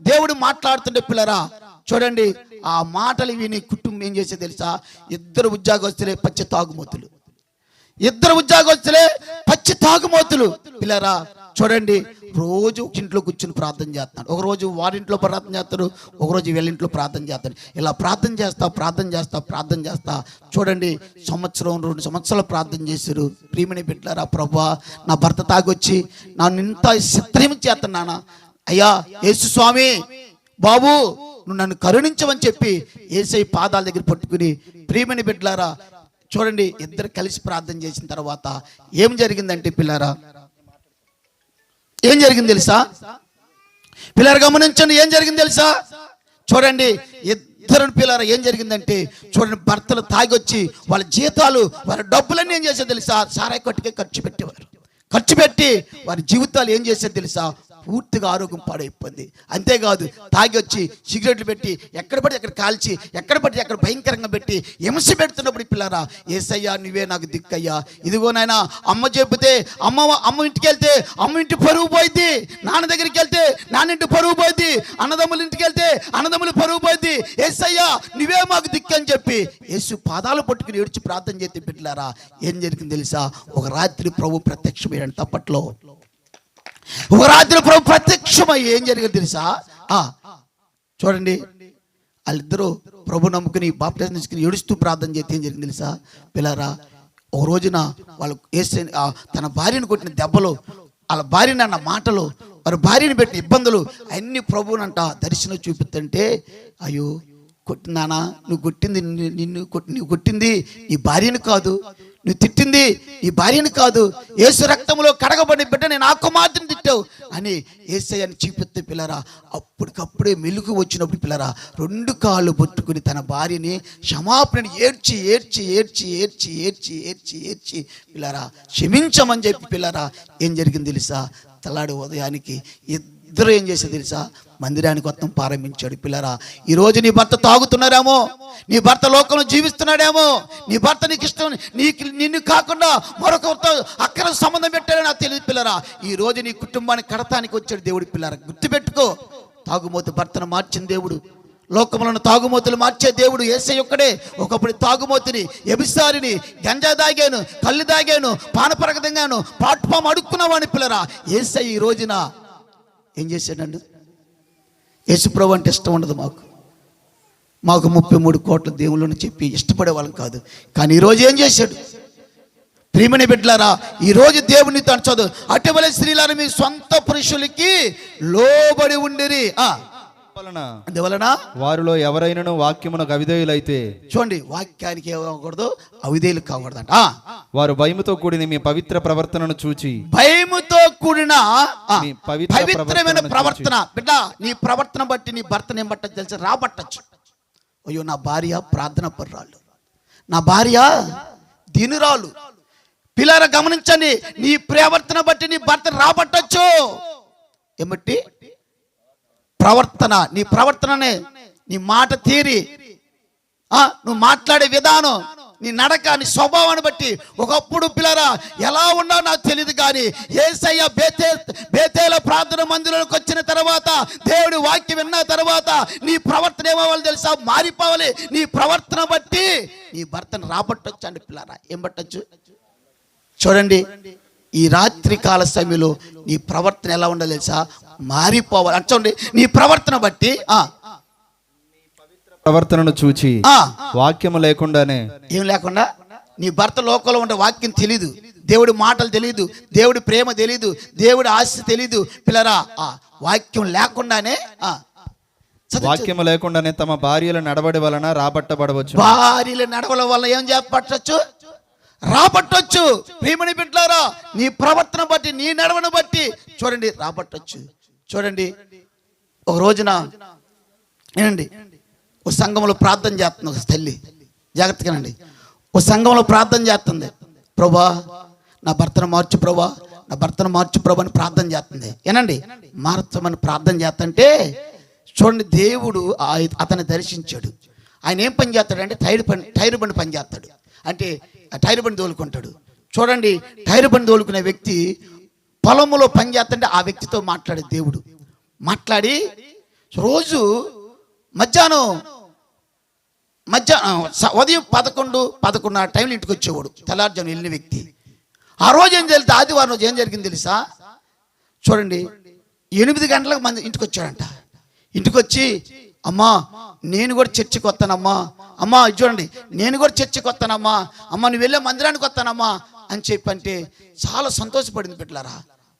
[SPEAKER 1] దేవుడు మాట్లాడుతుండే పిల్లరా. చూడండి, ఆ మాటలు విని కుటుంబం ఏం చేసే తెలుసా? 2 ఉద్యోగస్తులే పచ్చి తాగుమోతులు. 2 ఉద్యోగస్తులే పచ్చి తాగుమోతులు పిల్లరా. చూడండి, రోజు ఇంట్లో కూర్చుని ప్రార్థన చేస్తున్నాడు. ఒక రోజు వారింట్లో ప్రార్థన చేస్తాడు, ఒక రోజు వీళ్ళింట్లో ప్రార్థన చేస్తాడు. ఇలా ప్రార్థన చేస్తా చూడండి, 1-2 సంవత్సరాలు ప్రార్థన చేశారు. ప్రియమని బిడ్డలారా, ప్రభువా నా భర్త తాగొచ్చి నన్ను ఇంత చిత్రం చేస్తున్నానా, అయ్యా యేసు స్వామి బాబు నువ్వు నన్ను కరుణించమని చెప్పి యేసయ్య పాదాల దగ్గర పట్టుకుని, ప్రియమని బిడ్డలారా చూడండి, 2 కలిసి ప్రార్థన చేసిన తర్వాత ఏం జరిగిందంటే పిల్లారా, ఏం జరిగింది తెలుసా? పిల్లలు గమనించండి, ఏం జరిగింది తెలుసా? చూడండి, 2 పిల్లలు ఏం జరిగిందంటే, చూడండి, భర్తలు తాగొచ్చి వాళ్ళ జీతాలు వాళ్ళ డబ్బులన్నీ ఏం చేసేది తెలుసా? సారాయి కొట్టుకే ఖర్చు పెట్టేవారు. ఖర్చు పెట్టి వారి జీవితాలు ఏం చేసేది తెలుసా? పూర్తిగా ఆరోగ్యం పాడైపోయింది. అంతేకాదు, తాగి వచ్చి సిగరెట్లు పెట్టి ఎక్కడ పడితే అక్కడ కాల్చి, ఎక్కడ పడితే అక్కడ భయంకరంగా పెట్టి హింస పెడుతున్నప్పుడు పిల్లరా, యేసయ్యా నువ్వే నాకు దిక్కయ్యా, ఇదిగో నాయనా అమ్మ చెబితే అమ్మ ఇంటికి వెళ్తే అమ్మ ఇంటి పరువు పోయింది, నాన్న దగ్గరికి వెళ్తే నాన్న ఇంటి పరువు పోయింది, అన్నదమ్ముల ఇంటికి వెళ్తే అన్నదమ్ములు పరువు పోయింది, యేసయ్యా నువ్వే మాకు దిక్కు అని చెప్పి యేసు పాదాలు పట్టుకుని ఏడ్చి ప్రార్థన చేస్తే పిల్లరా, ఏం జరిగింది తెలుసా? ఒక రాత్రి ప్రభు ప్రత్యక్షమయ్యాడు. తప్పట్లో ఒక రాత్రి ప్రభు ప్రత్యక్షమై ఏం జరిగింది తెలుసా? చూడండి, వాళ్ళిద్దరూ ప్రభు నమ్ముకుని బాప్టిజం తీసుకుని ఏడుస్తూ ప్రార్థన చేస్తే ఏం జరిగింది తెలుసా? పిల్లరా, ఒక రోజున వాళ్ళు తన భార్యను కొట్టిన దెబ్బలు, వాళ్ళ భార్యని అన్న మాటలు, వారి భార్యని పెట్టిన ఇబ్బందులు అన్ని ప్రభువునంట దర్శనం చూపిస్తుంటే, అయ్యో కొట్టినానా, నువ్వు కొట్టింది నీ భార్యను కాదు, నువ్వు తిట్టింది నీ భార్యను కాదు, యేసు రక్తంలో కడగబడి బిడ్డ నేను ఆ కుమార్తెను తిట్టావు అని యేసయ్యని చూపిస్తే పిల్లరా, అప్పటికప్పుడే మెలుగు వచ్చినప్పుడు పిల్లరా 2 కాళ్ళు పట్టుకుని తన భార్యని క్షమాపణని ఏడ్చి పిల్లరా క్షమించమని చెప్పి పిల్లరా, ఏం జరిగింది తెలుసా? తెల్లాడి ఉదయానికి ఇద్దరు ఏం చేసేది తెలుసా? మందిరానికి మొత్తం ప్రారంభించాడు. పిల్లరా, ఈరోజు నీ భర్త తాగుతున్నాడేమో, నీ భర్త లోకంలో జీవిస్తున్నాడేమో, నీ భర్త నీకు ఇష్టం నిన్ను కాకుండా మరొకరితో అక్కడ సంబంధం పెట్టాడో నాకు తెలియదు. పిల్లరా, ఈ రోజు నీ కుటుంబాన్ని కడతానికి వచ్చాడు దేవుడు. పిల్లరా, గుర్తుపెట్టుకో, తాగుమోతు భర్తను మార్చిన దేవుడు, లోకములను తాగుమోతులు మార్చే దేవుడు యేసయ్య ఒక్కడే. ఒకప్పుడు తాగుమోతుని, వ్యభిచారిని, గంజా దాగాను, కళ్ళు దాగాను, పానపరగదంగాను, ప్లాట్ఫామ్ అడుక్కున్నవాడిని పిల్లరా, యేసయ్య ఈ రోజున ఏం చేశాడండి? యేసుప్రభు అంటే ఇష్టం ఉండదు మాకు 33 కోట్ల దేవుళ్ళని చెప్పి ఇష్టపడే వాళ్ళం కాదు. కానీ ఈరోజు ఏం చేశాడు? ప్రియమని బిడ్డలారా, ఈరోజు దేవుని తాను చదువు, అటువలే స్త్రీలను మీ సొంత పురుషులకి లోబడి ఉండిరి. అందువలన
[SPEAKER 2] వారిలో ఎవరైనా వాక్యమునకు అవిధేయులైతే,
[SPEAKER 1] చూడండి, వాక్యానికి ఏమకూడదు, అవిధేయులు కాకూడదు అంట.
[SPEAKER 2] వారు భయముతో కూడిన మీ పవిత్ర ప్రవర్తనను చూచి,
[SPEAKER 1] భయముతో కూడిన పవిత్రమైన ప్రవర్తన. బిడ్డ, నీ ప్రవర్తన బట్టి నీ భర్తను ఏం పట్టచ్చు తెలుసా? రాబట్టచ్చు. అయ్యో నా భార్య ప్రార్థన పర్రాళ్ళు, నా భార్య దీనురాలు. పిల్లల గమనించండి, నీ ప్రవర్తన బట్టి నీ భర్తను రాబట్టచ్చు. ఏమిటి ప్రవర్తన? నీ ప్రవర్తననే, నీ మాట తీరి, నువ్వు మాట్లాడే విధానం, నీ నడక, నీ స్వభావాన్ని బట్టి. ఒకప్పుడు పిల్లరా ఎలా ఉన్నావు నాకు తెలియదు, కానీ యేసయ్య బేతేల ప్రార్థన మందిరంలోకి వచ్చిన తర్వాత, దేవుడి వాక్యం విన్న తర్వాత నీ ప్రవర్తన ఏమవ్వాలి తెలుసా? మారిపోవాలి. నీ ప్రవర్తన బట్టి నీ భర్తను రాబట్టొచ్చు అండి పిల్లరా. ఏం పట్టొచ్చు? చూడండి, ఈ రాత్రి కాల సమయంలో నీ ప్రవర్తన ఎలా ఉండాలి తెలుసా? మారిపోవాలి. చూడండి, నీ ప్రవర్తన బట్టి
[SPEAKER 2] ప్రవర్తనను చూచి, వాక్యము లేకుండానే,
[SPEAKER 1] ఏం లేకుండా, నీ భర్త లోకంలో ఉండే వాక్యం తెలీదు, దేవుడి మాటలు తెలీదు, దేవుడి ప్రేమ తెలీదు, దేవుడి ఆశ తెలీదు పిల్లరా. వాక్యం లేకుండానే
[SPEAKER 2] వాక్యము లేకుండానే తమ భార్యల నడవడి వలన రాబట్టబడవచ్చు.
[SPEAKER 1] భార్యల నడవల వల్ల ఏం చెప్పచ్చు? రాబట్టొచ్చు. ప్రియమని బిడ్డలారా, నీ ప్రవర్తన బట్టి, నీ నడవను బట్టి చూడండి రాబట్టొచ్చు. చూడండి, ఒక రోజున ఏనండి ఒక సంఘంలో ప్రార్థన చేస్తుంది ఒక తల్లి. జాగ్రత్తగానండి. ఒక సంఘంలో ప్రార్థన చేస్తుంది. ప్రభా నా భర్తను మార్చు ప్రభా, నా భర్తను మార్చు ప్రభా అని ప్రార్థన చేస్తుంది. ఏనండి, మార్చమని ప్రార్థన చేస్తుంటే చూడండి, దేవుడు అతన్ని దర్శించాడు. ఆయన ఏం పని చేస్తాడంటే టైర్ బండి పని చేస్తాడు. అంటే టైర్ బండి తోలుకుంటాడు. చూడండి, టైర్ బండి తోలుకునే వ్యక్తి పొలంలో పని చేస్తుంటే ఆ వ్యక్తితో మాట్లాడే దేవుడు మాట్లాడి రోజు మధ్యాహ్నం ఉదయం 11-11:30 టైంలో ఇంటికి వచ్చేవాడు. తెల్లారుజాము వెళ్ళిన వ్యక్తి. ఆ రోజు ఏం జరిగింది, ఆదివారం రోజు ఏం జరిగింది తెలుసా? చూడండి, 8 గంటలకు మంది ఇంటికి వచ్చాడంట. ఇంటికి వచ్చి, అమ్మా నేను కూడా చర్చికి వస్తానమ్మా, అమ్మా చూడండి నేను కూడా చర్చికి వస్తానమ్మా, అమ్మ నువ్వు వెళ్ళే మందిరానికి వస్తానమ్మా అని చెప్పంటే చాలా సంతోషపడింది బిడ్డలారా.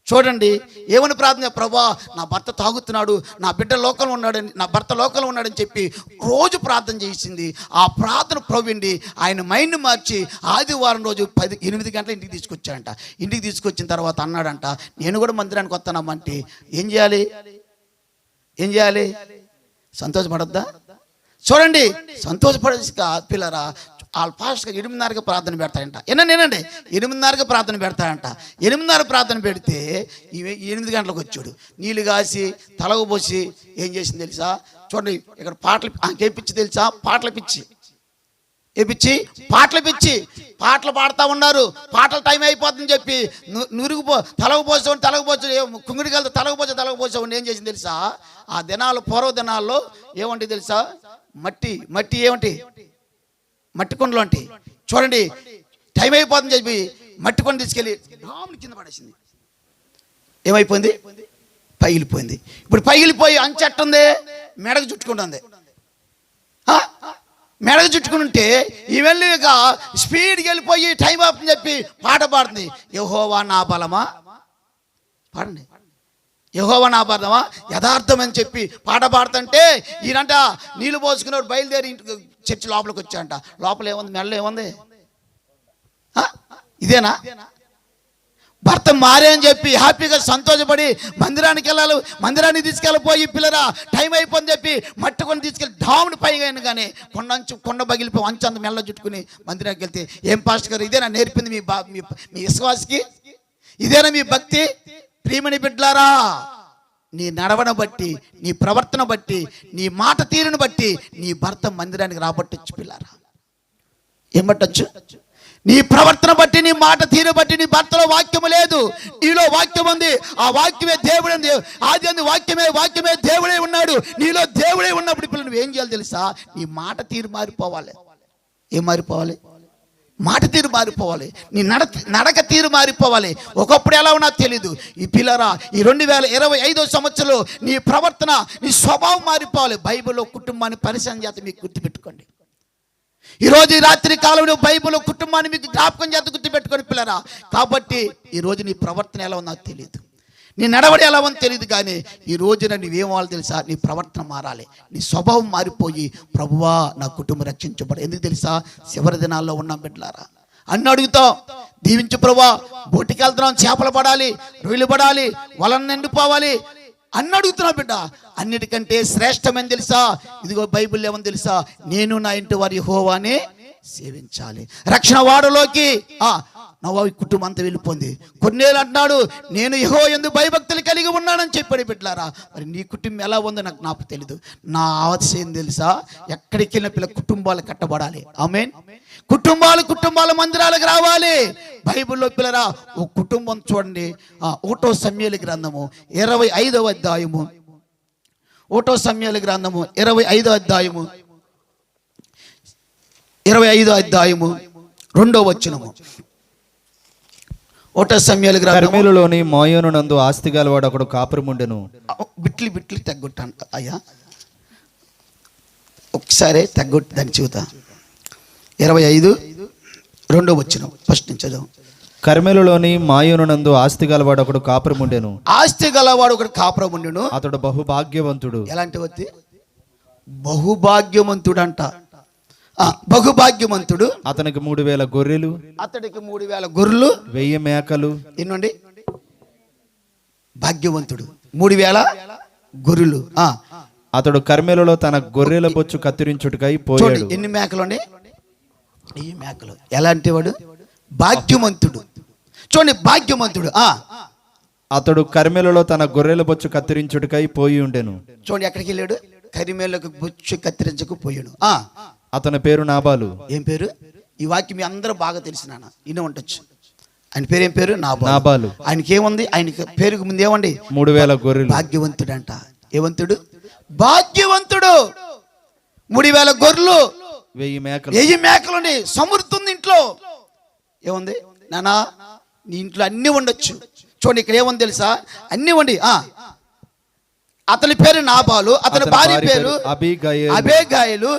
[SPEAKER 1] చూడండి, ఏమని ప్రార్థన, ప్రభా నా భర్త తాగుతున్నాడు, నా బిడ్డ లోకంలో ఉన్నాడని, నా భర్త లోకంలో ఉన్నాడని చెప్పి రోజు ప్రార్థన చేసింది. ఆ ప్రార్థన ప్రవ్వండి ఆయన మైండ్ మార్చి ఆదివారం రోజు 8 గంటల ఇంటికి తీసుకొచ్చాడంట. ఇంటికి తీసుకొచ్చిన తర్వాత అన్నాడంట, నేను కూడా మందిరానికి వస్తానమ్మంటే ఏం చేయాలి? సంతోషపడద్దా? చూడండి, సంతోషపడే పిల్లరా. వాళ్ళ పాస్ట్గా 8:30కి ప్రార్థన పెడతాడంట. నేనండి 8:30కి ప్రార్థన పెడతాడంట. 8:30 ప్రార్థన పెడితే 8 గంటలకు వచ్చాడు. నీళ్ళు కాసి తలకు పోసి ఏం చేసింది తెలుసా? చూడండి, ఇక్కడ పాటలు ఏపిచ్చి తెలుసా? పాటలు పిచ్చి పాటలు పాడుతూ ఉన్నారు. పాటల టైం అయిపోతుందని చెప్పి తలకు పోసి కుంగిడికి వెళ్తే తలకు పోసావు. ఏం చేసింది తెలుసా? ఆ దినాలు, పూర్వ దినాల్లో ఏమంటే తెలుసా? మట్టి ఏమంటే మట్టి కొండలు అంటే చూడండి, టైం అయిపోతుందని చెప్పి మట్టి కొండ తీసుకెళ్ళి రాముని కింద పడేసింది. ఏమైపోయింది? పగిలిపోయింది. ఇప్పుడు పగిలిపోయి అంచెట్టుంది, మెడకు చుట్టుకుంటుంది. మెడకు చుట్టుకుంటే ఈ వెళ్ళి ఇక స్పీడ్కి వెళ్ళిపోయి టైం అవుతుందని చెప్పి పాట పాడుతుంది. యెహోవా నా బలమా, పాడండి. యెహోవా నా బలమా, యథార్థం అని చెప్పి పాట పాడుతుంటే ఈయనంట నీళ్ళు పోసుకున్నాడు, బయలుదేరి చర్చి లోపలికి వచ్చాడంట. లోపల ఏముంది? మెడలో ఏముంది? ఇదేనా? భర్త మారే అని చెప్పి హ్యాపీగా సంతోషపడి మందిరానికి వెళ్ళాలి, మందిరానికి తీసుకెళ్ళిపోయి పిల్లరా టైం అయిపోయింది చెప్పి మట్టి కొని తీసుకెళ్ళి డాముని పైగా కానీ కొండ పగిలిపోయి అంచంత మెల్ల చుట్టుకుని మందిరానికి వెళ్తే, ఏం పాస్టర్ గారు ఇదేనా నేర్పింది మీ విశ్వాసకి? ఇదేనా మీ భక్తి? ప్రియమని బిడ్డలారా, నీ నడవను బట్టి, నీ ప్రవర్తన బట్టి, నీ మాట తీరును బట్టి నీ భర్త మందిరానికి రాబట్టొచ్చు పిల్లారా. ఏం పట్టొచ్చు? నీ ప్రవర్తన బట్టి, నీ మాట తీరు బట్టి. నీ భర్తలో వాక్యము లేదు, నీలో వాక్యం ఉంది. ఆ వాక్యమే దేవుడు. ఆది అంది వాక్యమే దేవుడే ఉన్నాడు. నీలో దేవుడే ఉన్నప్పుడు పిల్లలు నువ్వేం చేయాలి తెలుసా? నీ మాట తీరు మారిపోవాలి. ఏం మారిపోవాలి? మాట తీరు మారిపోవాలి. నీ నడక తీరు మారిపోవాలి. ఒకప్పుడు ఎలా ఉన్నా తెలీదు. ఈ పిల్లరా, ఈ 2025వ సంవత్సరంలో నీ ప్రవర్తన, నీ స్వభావం మారిపోవాలి. బైబిల్లో కుటుంబాన్ని పరిశీలన చేత మీకు గుర్తుపెట్టుకోండి. ఈరోజు ఈ రాత్రి కాలంలో బైబిల్లో కుటుంబాన్ని మీకు జ్ఞాపకం చేత గుర్తుపెట్టుకోండి పిల్లరా. కాబట్టి ఈరోజు నీ ప్రవర్తన ఎలా ఉందో నాకు తెలియదు, నీ నడవడి ఎలా ఉందో తెలియదు. కానీ ఈ రోజున నీవేమవాలి తెలుసా? నీ ప్రవర్తన మారాలి, నీ స్వభావం మారిపోయి ప్రభువా నా కుటుంబం రక్షించబడి. ఎందుకు తెలుసా? చివరి దినాల్లో ఉన్నాం బిడ్డలారా. అన్ని అడుగుతాం, దీవించు ప్రభువా, బోటికి వెళ్తున్నాం, చేపలు పడాలి, రొయ్యలు పడాలి, వలన నిండిపోవాలి అన్ని అడుగుతున్నాం బిడ్డ. అన్నిటికంటే శ్రేష్టమని తెలుసా? ఇదిగో బైబిల్ ఏమని తెలుసా? నేను నా ఇంటి వారి యెహోవానే సేవించాలి. రక్షణ వాడలోకి నోవాహు కుటుంబం అంతా వెళ్ళిపోయింది. కొన్నేళ్ళు అంటున్నాడు, నేను యెహోవా యందు భయభక్తులు కలిగి ఉన్నానని చెప్పాడు బిడ్డలారా. మరి నీ కుటుంబం ఎలా ఉందో నాకు తెలియదు. నా ఆశయం తెలుసా? ఎక్కడికి వెళ్ళిన పిల్ల కుటుంబాలు కట్టబడాలి. ఆమేన్. కుటుంబాల మందిరాలకు రావాలి. బైబిల్లో పిల్లరా ఓ కుటుంబం చూడండి. 1వ సమూయేలు గ్రంథము 25వ అధ్యాయము, 1వ సమూయేలు గ్రంథము 25వ అధ్యాయము 2వ వచనము. 1వ సమూయేలు గ్రంథము
[SPEAKER 2] కర్మెలులోని మోయోను నందు ఆస్తి గలవాడు ఒకడు కాపురముండెను.
[SPEAKER 1] బిట్లు తగ్గొట్టాను అయ్యా, ఒకసారి తగ్గొట్టి దాన్ని చూతా. 25:2 వచనం ఫస్ట్ నుంచి చదువు.
[SPEAKER 2] కర్మెలులోని మాయోను నందు ఆస్తి గలవాడు ఒకడు కాపురముండెను.
[SPEAKER 1] ఆస్తి గలవాడు ఒకడు కాపురముండెను.
[SPEAKER 2] అతడు బహుభాగ్యవంతుడు.
[SPEAKER 1] ఎలాంటి వ్యక్తి? బహుభాగ్యవంతుడంట. బహుభాగ్యవంతుడు.
[SPEAKER 2] అతనికి 3000 గొర్రెలు,
[SPEAKER 1] అతడికి 3000 గొర్రెలు,
[SPEAKER 2] 1000 మేకలు.
[SPEAKER 1] ఎన్నండి? భాగ్యవంతుడు, 3000 గొర్రెలు.
[SPEAKER 2] అతడు కర్మెలలో తన గొర్రెల బొచ్చు కత్తిరించుటకై పోయాడు.
[SPEAKER 1] ఎన్ని మేకలు అండి? ఈ మేకలు. ఎలాంటి వాడు? భాగ్యవంతుడు. చూడండి, భాగ్యవంతుడు.
[SPEAKER 2] అతడు కర్మెలలో తన గొర్రెల బొచ్చు కత్తిరించుటకై పోయి ఉండెను.
[SPEAKER 1] చూడండి, ఎక్కడికి వెళ్ళాడు? కరిమేలకు బొచ్చు కత్తిరించకపోయాడు.
[SPEAKER 2] అతని పేరు నాబాలు.
[SPEAKER 1] ఏం పేరు? ఈ వాక్యం మీ అందరూ బాగా తెలిసిన ఇన్న ఉండొచ్చు. ఆయన పేరు ఏం పేరు? నాబాలు. ఆయనకి ఏముంది? ఆయనకి పేరుకు ముందు ఏమండి?
[SPEAKER 2] 3000 గొర్రెలు.
[SPEAKER 1] భాగ్యవంతుడు అంట. ఏవంతుడు? భాగ్యవంతుడు. 3000 గొర్రెలు, 1000 మేకలు, సమృద్ధి ఉంది ఇంట్లో. ఏముంది నానా? నీ ఇంట్లో అన్ని ఉండొచ్చు. చూడండి, ఇక్కడ ఏముంది తెలుసా? అన్ని ఉండి. అతని పేరు నాబాలు, అతని భార్య పేరు అబీగయలు.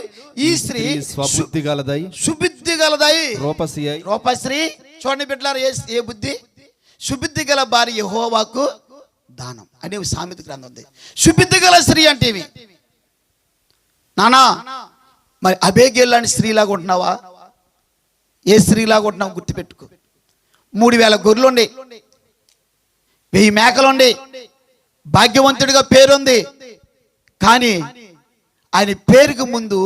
[SPEAKER 1] ఈ స్త్రీ
[SPEAKER 2] స్వబుద్ధి గలదై,
[SPEAKER 1] సుబుద్ధి గలదై,
[SPEAKER 2] రూపశ్రీ.
[SPEAKER 1] చూడండి బిడ్డలారా, ఏ బుద్ధి? సుబుద్ధి గల భార్య యెహోవాకు దానం అనే సామెత గ్రంథం ఉంది. సుబుద్ధి గల స్త్రీ అంటే ఇవి. నానా, మరి అబీగయలు లాంటి స్త్రీలాగా ఉంటున్నావా? ఏ స్త్రీలాగా ఉంటున్నావు? గుర్తుపెట్టుకో. 3000 గొర్రెలు ఉండి, 1000 మేకలు ఉండి, భాగ్యవంతుడిగా పేరుంది. కానీ ఆయన పేరుకు ముందు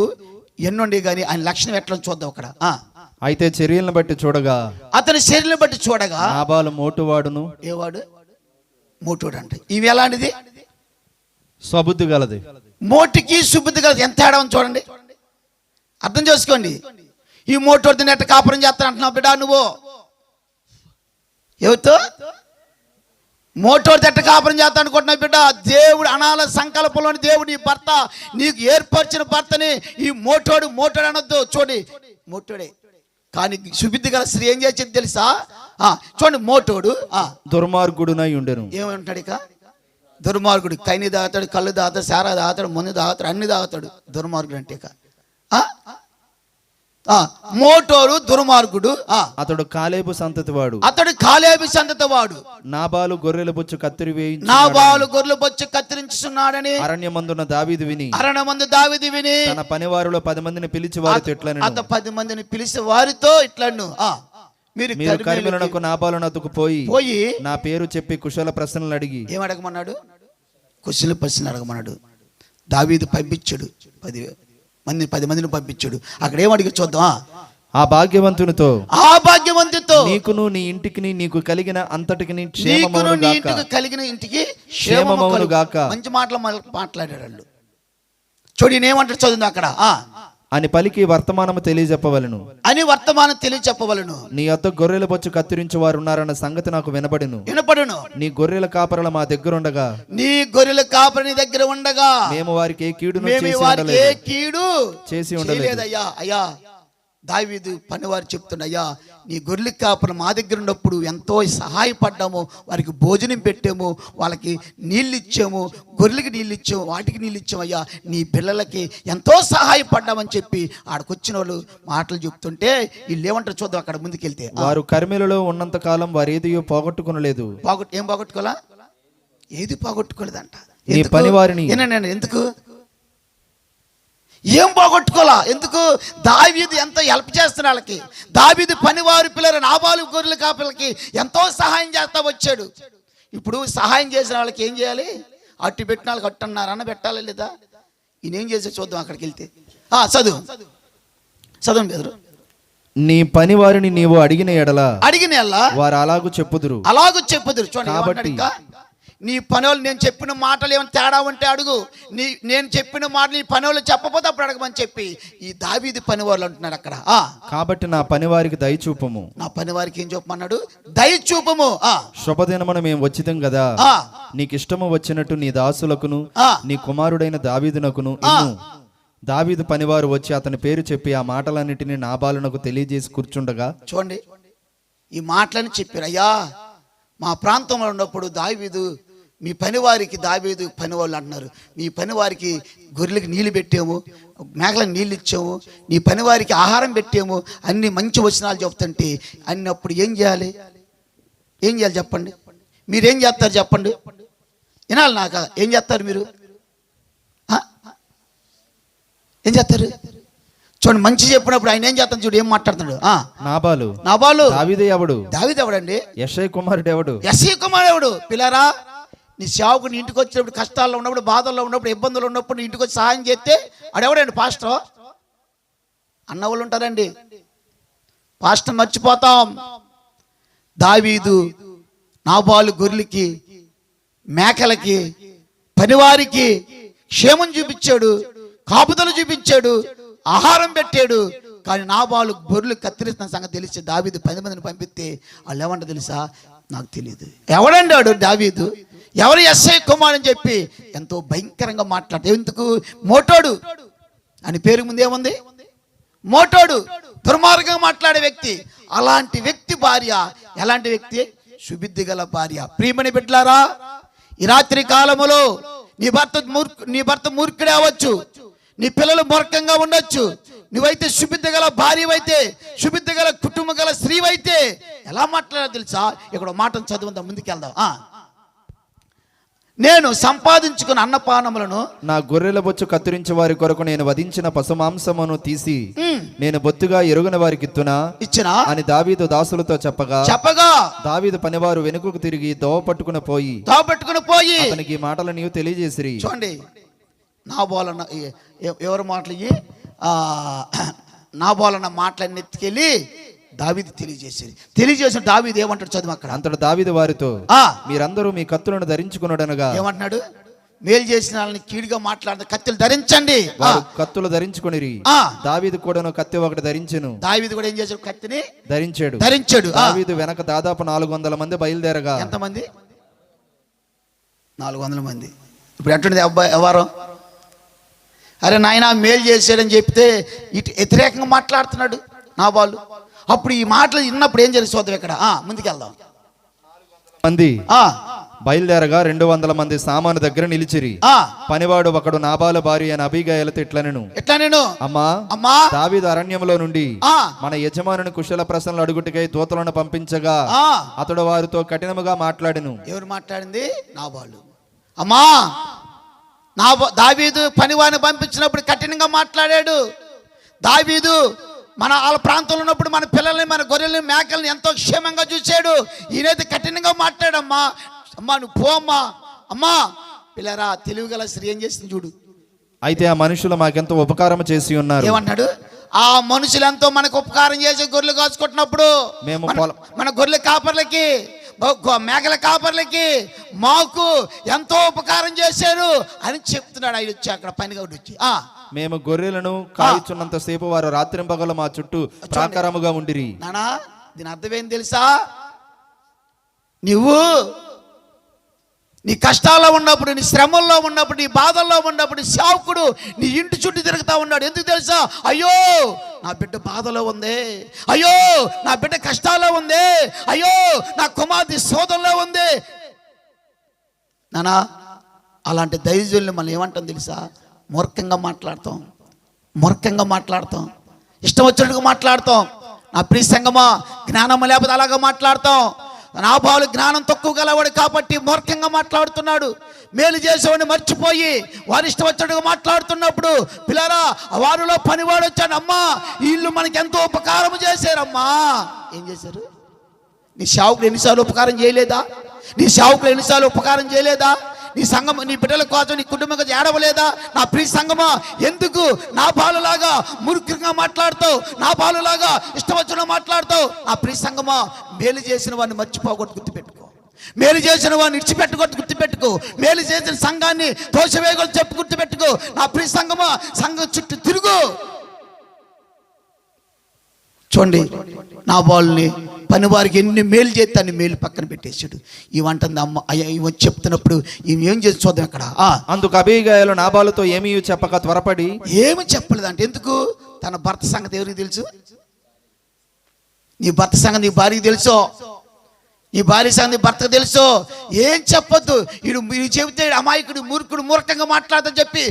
[SPEAKER 1] ఎన్నుండి కానీ ఆయన లక్షణం ఎట్లా చూద్దాం అక్కడ.
[SPEAKER 2] అయితే చర్యలను బట్టి చూడగా,
[SPEAKER 1] అతని చర్యలను బట్టి చూడగా,
[SPEAKER 2] నాబాలు మోటువాడును.
[SPEAKER 1] ఏవాడు? మోటువాడు అంటే ఇవి ఎలాంటిది?
[SPEAKER 2] స్వబుద్ధి గలది.
[SPEAKER 1] మోటికి సుబుద్ధి గలది ఎంత తేడా ఉంది చూడండి, అర్థం చేసుకోండి. ఈ మోటోడితో నెట్ట కాపురం చేస్తాను అంటున్నావు బిడ్డ నువ్వు. ఎవరితో? మోటోడు ఎట్ట కాపురం చేస్తా అనుకుంటున్నావు బిడ్డ? దేవుడు అనాల సంకల్పంలోని దేవుడు నీ భర్త, నీకు ఏర్పరిచిన భర్తని ఈ మోటోడు అనొద్దు. చూడండి, మోటోడే. కానీ సుబుద్ధి గల స్త్రీ ఏం చేసింది తెలుసా? చూడండి, మోటోడు
[SPEAKER 2] దుర్మార్గుడునై ఉండెను.
[SPEAKER 1] ఏమంటాడు ఇక? దుర్మార్గుడు. కైని దాతాడు, కళ్ళు దాతాడు, సారా దాతాడు, మందు దాతాడు, అన్ని దాతాడు. దుర్మార్గుడు అంటే ఇక మోటోడు దుర్మార్గుడు.
[SPEAKER 2] అతడు కాలేబు సంతతి వాడు.
[SPEAKER 1] అతడు కాలేబు సంతతి వాడు.
[SPEAKER 2] నాబాలు గొర్రెల బొచ్చు కత్తిరి వేయించి,
[SPEAKER 1] నాబాలు గొర్రెల బొచ్చు కత్తిరించున్నాడని
[SPEAKER 2] అరణ్యమందున దావీదు విని,
[SPEAKER 1] తన
[SPEAKER 2] పనివారిలో 10 మందిని పిలిచి వారితో ఇట్లనెను.
[SPEAKER 1] అత 10 మందిని పిలిచి వారితో ఇట్లను, మీరు
[SPEAKER 2] కర్మెలునకు నాబాలును అతుకు పోయి నా పేరు చెప్పి కుశల ప్రశ్నలు అడిగి.
[SPEAKER 1] ఏం అడగమన్నాడు? కుశల ప్రశ్నలు అడగమన్నాడు. దావీదు పంపించాడు 10 మందిని పంపించాడు. అక్కడ ఏమడిగి చూద్దాం.
[SPEAKER 2] ఆ భాగ్యవంతునితో
[SPEAKER 1] నీకును
[SPEAKER 2] నీ ఇంటికి నీకు కలిగిన అంతటికి
[SPEAKER 1] కలిగిన ఇంటికి క్షేమమౌను గాక. మంచి మాటలు మాట్లాడారు వాళ్ళు. చూడు ఏమంటారు చదువు అక్కడ.
[SPEAKER 2] అని పలికి వర్తమానము తెలియజెప్పవలను. నీ యొద్ద గొర్రెల బొచ్చు కత్తిరించు వారు ఉన్నారన్న సంగతి నాకు వినపడును. నీ గొర్రెల కాపరుల మా దగ్గర ఉండగా, మేము వారికి ఏ కీడు చేసి ఉండలేదు.
[SPEAKER 1] అయ్యా దావీదు పనివారు చెప్తున్నయ్యా, నీ గొర్రెల కాపరు మా దగ్గర ఉన్నప్పుడు ఎంతో సహాయపడ్డాము, వారికి భోజనం పెట్టాము, వాళ్ళకి నీళ్ళు ఇచ్చాము, గొర్రెలకి నీళ్ళు ఇచ్చాము, వాటికి నీళ్ళు ఇచ్చాము. అయ్యా నీ పిల్లలకి ఎంతో సహాయపడ్డామని చెప్పి ఆడకొచ్చిన వాళ్ళు మాటలు చెప్తుంటే వీళ్ళు ఏమంటారు చూద్దాం. అక్కడ ముందుకెళ్తే,
[SPEAKER 2] వారు కర్మెలలో ఉన్నంత కాలం వారు ఏది పోగొట్టుకునలేదు.
[SPEAKER 1] ఏం పోగొట్టుకోవాలా? ఏది పోగొట్టుకోలేదంట.
[SPEAKER 2] నీ పనివారిని
[SPEAKER 1] ఎందుకు ఏం పోగొట్టుకోవాలా? ఎందుకు? దావీదు ఎంతో హెల్ప్ చేస్తున్న వాళ్ళకి, దావీదు పనివారి పిల్లలు నాబాలు గొర్రెల కాపలకి ఎంతో సహాయం చేస్తా వచ్చాడు. ఇప్పుడు సహాయం చేసిన వాళ్ళకి ఏం చేయాలి? అట్టు పెట్టిన వాళ్ళకి అట్టున్నారన్న పెట్టాలి లేదా? ఈయన ఏం చేసే చూద్దాం. అక్కడికి వెళ్తే చదువు బెదరు.
[SPEAKER 2] నీ పని వారిని నీవు అడిగిన ఎడల వారు అలాగూ చెప్పుదురు.
[SPEAKER 1] చూడండి, కాబట్టి నీ పనులు నేను చెప్పిన మాటలు ఏమైనా తేడా ఉంటే అడుగు. నేను చెప్పిన మాటలు నీ పనులు చెప్పకపోతే అప్పుడు అడగమని చెప్పి ఈ దావీదు పనివాళ్ళు అంటున్నారు అక్కడ.
[SPEAKER 2] కాబట్టి నా పనివారికి దయచూపము.
[SPEAKER 1] నా పనివారికి ఏం చెప్పమన్నాడు? దయచూపము.
[SPEAKER 2] శుభదినమున మేము వచ్చితం కదా, నీకు ఇష్టము వచ్చినట్టు నీ దాసులకును నీ కుమారుడైన దావీదునకును దావీదు పనివారు వచ్చి అతని పేరు చెప్పి ఆ మాటలన్నిటిని నాబాలునకు తెలియజేసి కూర్చుండగా.
[SPEAKER 1] చూడండి, ఈ మాటలని చెప్పారు. అయ్యా మా ప్రాంతంలో ఉన్నప్పుడు దావీదు మీ పనివారికి, దావీదు పనివాళ్ళు అంటున్నారు, మీ పనివారికి గొర్రెలకి నీళ్ళు పెట్టాము, మేకలకు నీళ్ళు ఇచ్చాము, నీ పనివారికి ఆహారం పెట్టాము, అన్ని మంచి వచనాలు చెప్తుంటే అన్నప్పుడు ఏం చేయాలి చెప్పండి? మీరేం చేస్తారు చెప్పండి? వినాలి. నాక ఏం చేస్తారు మీరు? ఏం చేస్తారు? చూడండి, మంచి చెప్పినప్పుడు ఆయన ఏం చేస్తాను చూడు, ఏం మాట్లాడుతున్నాడు.
[SPEAKER 2] నాబాలు దావీదు ఎవడు?
[SPEAKER 1] దావీదు ఎవడండి?
[SPEAKER 2] యెషై కుమారుడు ఎవడు?
[SPEAKER 1] యెషై కుమారుడు ఎవడు? పిల్లరా, నీ సేవకుని ఇంటికి వచ్చినప్పుడు, కష్టాల్లో ఉన్నప్పుడు, బాధల్లో ఉన్నప్పుడు, ఇబ్బందులు ఉన్నప్పుడు నీ ఇంటికి వచ్చి సహాయం చేస్తే ఆడెవడండి? పాస్టర్. అన్నవాళ్ళు ఉంటారండి, పాస్టర్ మర్చిపోతాం. దావీదు నాబాలు గొర్రెలకి, మేకలకి, పనివారికి క్షేమం చూపించాడు, కాపుదలు చూపించాడు, ఆహారం పెట్టాడు. కానీ నాబాలు గొర్రెలు కత్తిరిస్తున్న సంగతి తెలిసి దావీదు 10 మందిని పంపిస్తే వాళ్ళు ఏమంటారు తెలుసా? నాకు తెలియదు. ఎవడండి వాడు? దావీదు. ఎవరు? యెషై కుమార్ అని చెప్పి ఎంతో భయంకరంగా మాట్లాడతాడు. ఎందుకు? మోటోడు అని పేరు ముందు ఏముంది? మోటోడు, దుర్మార్గంగా మాట్లాడే వ్యక్తి. అలాంటి వ్యక్తి భార్య ఎలాంటి వ్యక్తి? సుబుద్ధి గల భార్య. ప్రియమని బిడ్డలారా, ఈ రాత్రి కాలములో నీ భర్త మూర్ఖుడే అవ్వచ్చు, నీ పిల్లలు మూర్ఖంగా ఉండొచ్చు. నువ్వైతే సుబుద్ధి గల భార్యవైతే, సుబుద్ధి గల కుటుంబం గల స్త్రీవైతే ఎలా మాట్లాడాలో తెలుసా? ఇక్కడ మాటను చదువుదాం, ముందుకెళ్దాం. నేను సంపాదించుకున్న అన్నపానములను,
[SPEAKER 2] నా గొర్రెల బొచ్చు కత్తిరించే వారి కొరకు నేను వధించిన పశు మాంసమును తీసి నేను బొత్తుగా ఎరుగని వారికి ఇచ్చినా అని దావీదు దాసులతో చెప్పగా దావీదు పనివారు వెనుకకు తిరిగి దోవ పట్టుకుని పోయి అతనికి ఈ మాటలు నీవు తెలియజేసిరి.
[SPEAKER 1] చూడండి, నాబాలన్న ఎవరి మాటలు? నాబాలన్న మాటలన్నీ ఎత్తుకెళ్ళి దావీదు తెలియజేసిన దావీదు ఏమంటాడు చదువు అక్కడ.
[SPEAKER 2] అంతటి దావీదు వారితో, మీరందరూ మీ కత్తులను ధరించుకున్నాడనగా.
[SPEAKER 1] ఏమంటున్నాడు? మేలు చేసిన వాళ్ళని కీడుగా మాట్లాడిన కత్తులు ధరించండి.
[SPEAKER 2] కత్తులు ధరించుకొనిరి. దావీదు కూడా కత్తి ఒకటి ధరించెను.
[SPEAKER 1] దావీదు కూడా ఏం చేశాడు? కత్తిని
[SPEAKER 2] ధరించాడు. దావీదు వెనక దాదాపు 400 మంది బయలుదేరగా.
[SPEAKER 1] ఎంతమంది? 400 మంది. ఇప్పుడు ఎట్లుంది అబ్బాయి వ్యవహారం? అరే నాయన మేలు చేశాడని చెప్తే ఇటు వ్యతిరేకంగా మాట్లాడుతున్నాడు నాబాలు. అప్పుడు ఈ మాటలు విన్నప్పుడు ఏం జరిగి చూద్దాం ఇక్కడ. ముందుకెళ్దాం.
[SPEAKER 2] మంది బయలుదేరగా 200 మంది సామాను దగ్గర నిలిచిరి. పనివాడు ఒకడు నాబాలు భార్య అయిన అబీగయలతో ఇట్లా నేను అమ్మా దావీదు అరణ్యంలో నుండి మన యజమానుని కుశల ప్రశ్నలు అడుగుటికై దూతలను పంపించగా అతడు వారితో కఠినముగా మాట్లాడెను.
[SPEAKER 1] ఎవరు మాట్లాడింది? నాబాలు. అమ్మా, దావీదు పనివాడిని పంపించినప్పుడు కఠినంగా మాట్లాడాడు. దావీదు మన వాళ్ళ ప్రాంతంలో ఉన్నప్పుడు మన పిల్లల్ని, మన గొర్రెల్ని, మేకల్ని ఎంతో క్షేమంగా చూశాడు. ఈయనైతే కఠినంగా మాట్లాడమ్మా. అమ్మా నువ్వు పో అమ్మా. అమ్మా పిల్లరా, తెలివిగల స్త్రీ ఏం చేసింది చూడు.
[SPEAKER 2] అయితే ఆ మనుషులు మాకెంతో ఉపకారం చేసి ఉన్నారు.
[SPEAKER 1] ఏమన్నాడు? ఆ మనుషులు ఎంతో మనకు ఉపకారం చేసి గొర్రెలు కాచుకుంటున్నప్పుడు మన గొర్రెల కాపర్లకి, మేకల కాపర్లకి మాకు ఎంతో ఉపకారం చేశారు అని చెప్తున్నాడు. ఆయన వచ్చి అక్కడ పనిగా వచ్చి,
[SPEAKER 2] మేము గొర్రెలను కాయుచున్నంత సేపు వారు రాత్రింపగలు మా చుట్టూ ప్రాకారముగా ఉండిరి.
[SPEAKER 1] నానా, దీని అర్థం ఏం తెలుసా? నువ్వు నీ కష్టాల్లో ఉన్నప్పుడు, నీ శ్రమల్లో ఉన్నప్పుడు, నీ బాధల్లో ఉన్నప్పుడు సేవకుడు నీ ఇంటి చుట్టూ తిరుగుతా ఉన్నాడు. ఎందుకు తెలుసా? అయ్యో నా బిడ్డ బాధలో ఉంది, అయ్యో నా బిడ్డ కష్టాల్లో ఉంది, అయ్యో నా కుమార్తె శోధనలో ఉంది. నానా, అలాంటి దైవజనుల్ని మనం ఏమంటాం తెలుసా? మూర్ఖంగా మాట్లాడతాం, ఇష్టం వచ్చినట్టుగా మాట్లాడతాం. నా ప్రియ సంగమా, జ్ఞానం లేకపోతే అలాగా మాట్లాడతాం. నాబాలు జ్ఞానం తక్కువ గలవాడు కాబట్టి మూర్ఖంగా మాట్లాడుతున్నాడు. మేలు చేసేవాడిని మర్చిపోయి వారి ఇష్టం వచ్చినట్టుగా మాట్లాడుతున్నప్పుడు పిల్లరా, వారిలో పనివాడు వచ్చాడు. అమ్మా, వీళ్ళు మనకి ఎంతో ఉపకారం చేశారమ్మా. ఏం చేశారు? నీ సేవకులు ఎన్నిసార్లు ఉపకారం చేయలేదా? నీ సంఘం, నీ బిడ్డల కోసం, నీ కుటుంబం కోసం ఏడవలేదా? నా ప్రియ సంఘమా, ఎందుకు నా బాలులాగా మురుకుగా మాట్లాడుతావు? నా బాలులాగా ఇష్టం వచ్చిన మాట్లాడుతావు? నా ప్రియ సంఘమా, మేలు చేసిన వాడిని మర్చిపోకూడదు, గుర్తుపెట్టుకో. మేలు చేసిన వాడిని ఇడిచిపెట్టకూడదు, గుర్తుపెట్టుకో. మేలు చేసిన సంఘాన్ని తోసివేయకూడదు, చెప్పు, గుర్తుపెట్టుకో. నా ప్రియ సంఘమా, సంఘం చుట్టూ తిరుగు. చూడండి, నా బాలుని పనివారికి ఎన్ని మేలు చేస్తే అన్ని మేలు పక్కన పెట్టేశాడు. ఇవంటుంది అమ్మ. ఇవన్నీ చెప్తున్నప్పుడు ఇవి ఏం చేసి చూద్దాం అక్కడ.
[SPEAKER 2] అందుకు అబీగయలు నాబాలుతో ఏమీ చెప్పక త్వరపడి,
[SPEAKER 1] ఏమి చెప్పలేదంటే ఎందుకు? తన భర్త సంగతి ఎవరికి తెలుసు? నీ భర్త సంగతి నీ భార్యకి తెలుసు, నీ భార్య సంగతి భర్తకు తెలుసు. ఏం చెప్పొద్దు. వీడు చెబితే అమాయకుడు, మూర్ఖుడు, మూర్ఖంగా మాట్లాడదని చెప్పి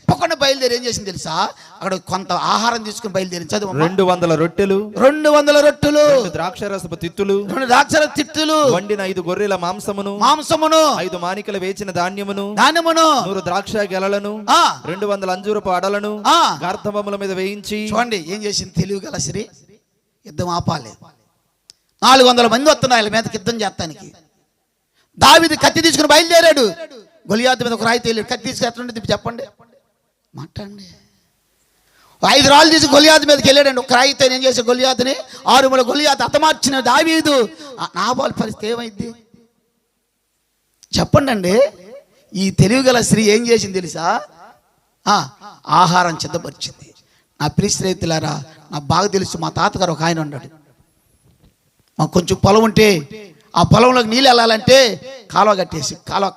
[SPEAKER 1] చెప్పకుండా బయలుదేరి ఏం చేసింది తెలుసా? అక్కడ కొంత ఆహారం తీసుకుని బయలుదేరి చదువు.
[SPEAKER 2] 200 రొట్టెలు,
[SPEAKER 1] 200 రొట్టెలు,
[SPEAKER 2] 2 ద్రాక్షరసపు తిత్తులు,
[SPEAKER 1] 2 ద్రాక్షల తిత్తులు,
[SPEAKER 2] వండిన 5 గొర్రెల మాంసమును,
[SPEAKER 1] 5
[SPEAKER 2] మానికలు వేచిన ధాన్యమును,
[SPEAKER 1] 100
[SPEAKER 2] ద్రాక్ష గెలలను, 200 అంజూరపు అడలను గార్ధబముల మీద వేయించి.
[SPEAKER 1] చూడండి ఏం చేసింది తెలివి గల స్త్రీ. యుద్ధం ఆపాలి. 400 మంది వస్తున్నారు వాళ్ళ మీదకి యుద్ధం చేస్తానికి. దావీదు కత్తి తీసుకుని బయలుదేరాడు. గొలియాతు మీద ఒక రాయి తేలాడు. కత్తి తీసుకెళ్ళండి చెప్పండి, మాట్లాడండి. 5 రాళ్ళు తీసి గొలియాతు మీదకి వెళ్ళాడండి. ఒక రాయితో ఏం చేసే గొలియాతుని 6 గొలియాతు హతమార్చిన దావీదు. నాబాలు పరిస్థితి ఏమైంది చెప్పండి అండి. ఈ తెలివి గల స్త్రీ ఏం చేసింది తెలుసా? ఆహారం సిద్ధపరిచింది. నా ప్రియ స్నేహితులారా, నాకు బాగా తెలుసు. మా తాతగారు ఒక ఆయన ఉన్నాడు. మాకు కొంచెం పొలం ఉంటే ఆ పొలంలోకి నీళ్ళు వెళ్ళాలంటే కాలువ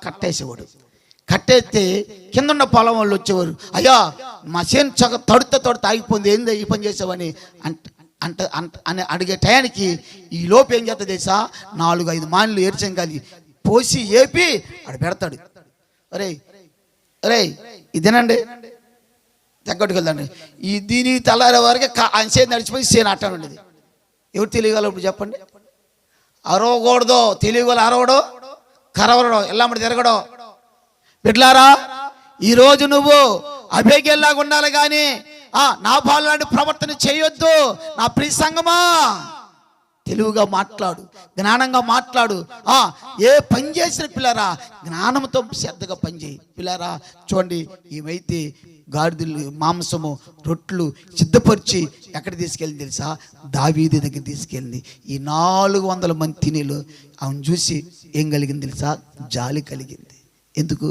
[SPEAKER 1] కట్టేసేవాడు. కట్టేస్తే కింద ఉన్న పొలం వాళ్ళు వచ్చేవారు. అయ్యా మా చేను చక్క తడుత ఆగిపోయింది, ఏందో ఈ పని చేసావని అని అడిగే టయానికి ఈ లోపు ఏం చేస్తా తెలుసా? 4-5 మాన్లు ఏర్చంగాలి పోసి ఏపి అక్కడ పెడతాడు. అరే ఇదేనండి తగ్గట్టుకెళ్తాండి. ఈ దీని తెల్లారే వరకు ఆయన చేతి నడిచిపోయి చేను అట్టాను ఉండేది. ఎవరు తెలియగలరు ఇప్పుడు చెప్పండి? అరవకూడదు. తెలియగల అరవడో కరవడో ఎల్లమ్మడి తిరగడో. బిడ్లారా, ఈరోజు నువ్వు అభేగ్యంలాగా ఉండాలి కానీ నాబాలు లాంటి ప్రవర్తన చేయొద్దు. నా ప్రియ సంగమా, తెలుగుగా మాట్లాడు, జ్ఞానంగా మాట్లాడు. ఏ పని చేసిన పిల్లరా జ్ఞానంతో శ్రద్ధగా పనిచేయి పిల్లరా. చూడండి, ఏమైతే గాడిదలు మాంసము రొట్లు సిద్ధపరిచి ఎక్కడ తీసుకెళ్ళింది తెలుసా? దావీదు దగ్గర తీసుకెళ్ళింది. ఈ 400 మంది తినేలు ఆమెను చూసి ఏం కలిగింది తెలుసా? జాలి కలిగింది. ఎందుకు?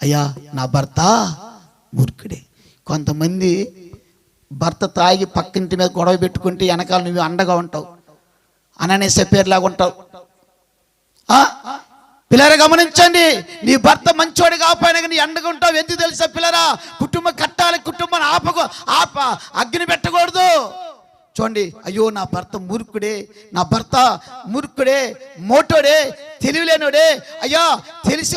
[SPEAKER 1] అయ్యా నా భర్త మూర్ఖుడే. కొంతమంది భర్త తాగి పక్కింటి మీద గొడవ పెట్టుకుంటే వెనకాల నువ్వు అండగా ఉంటావు, అననే సెపేర్లాగా ఉంటావు. పిల్లరా గమనించండి, నీ భర్త మంచోడు కాకపోయినా కానీ అండగా ఉంటావు. ఎందుకు తెలుసా పిల్లరా? కుటుంబం కట్టాలి, కుటుంబాన్ని అగ్ని పెట్టకూడదు. చూడండి, అయ్యో నా భర్త మూర్ఖుడే, నా భర్త మూర్ఖుడే, మోటోడే, తెలివిలేనోడే, అయ్యా తెలిసి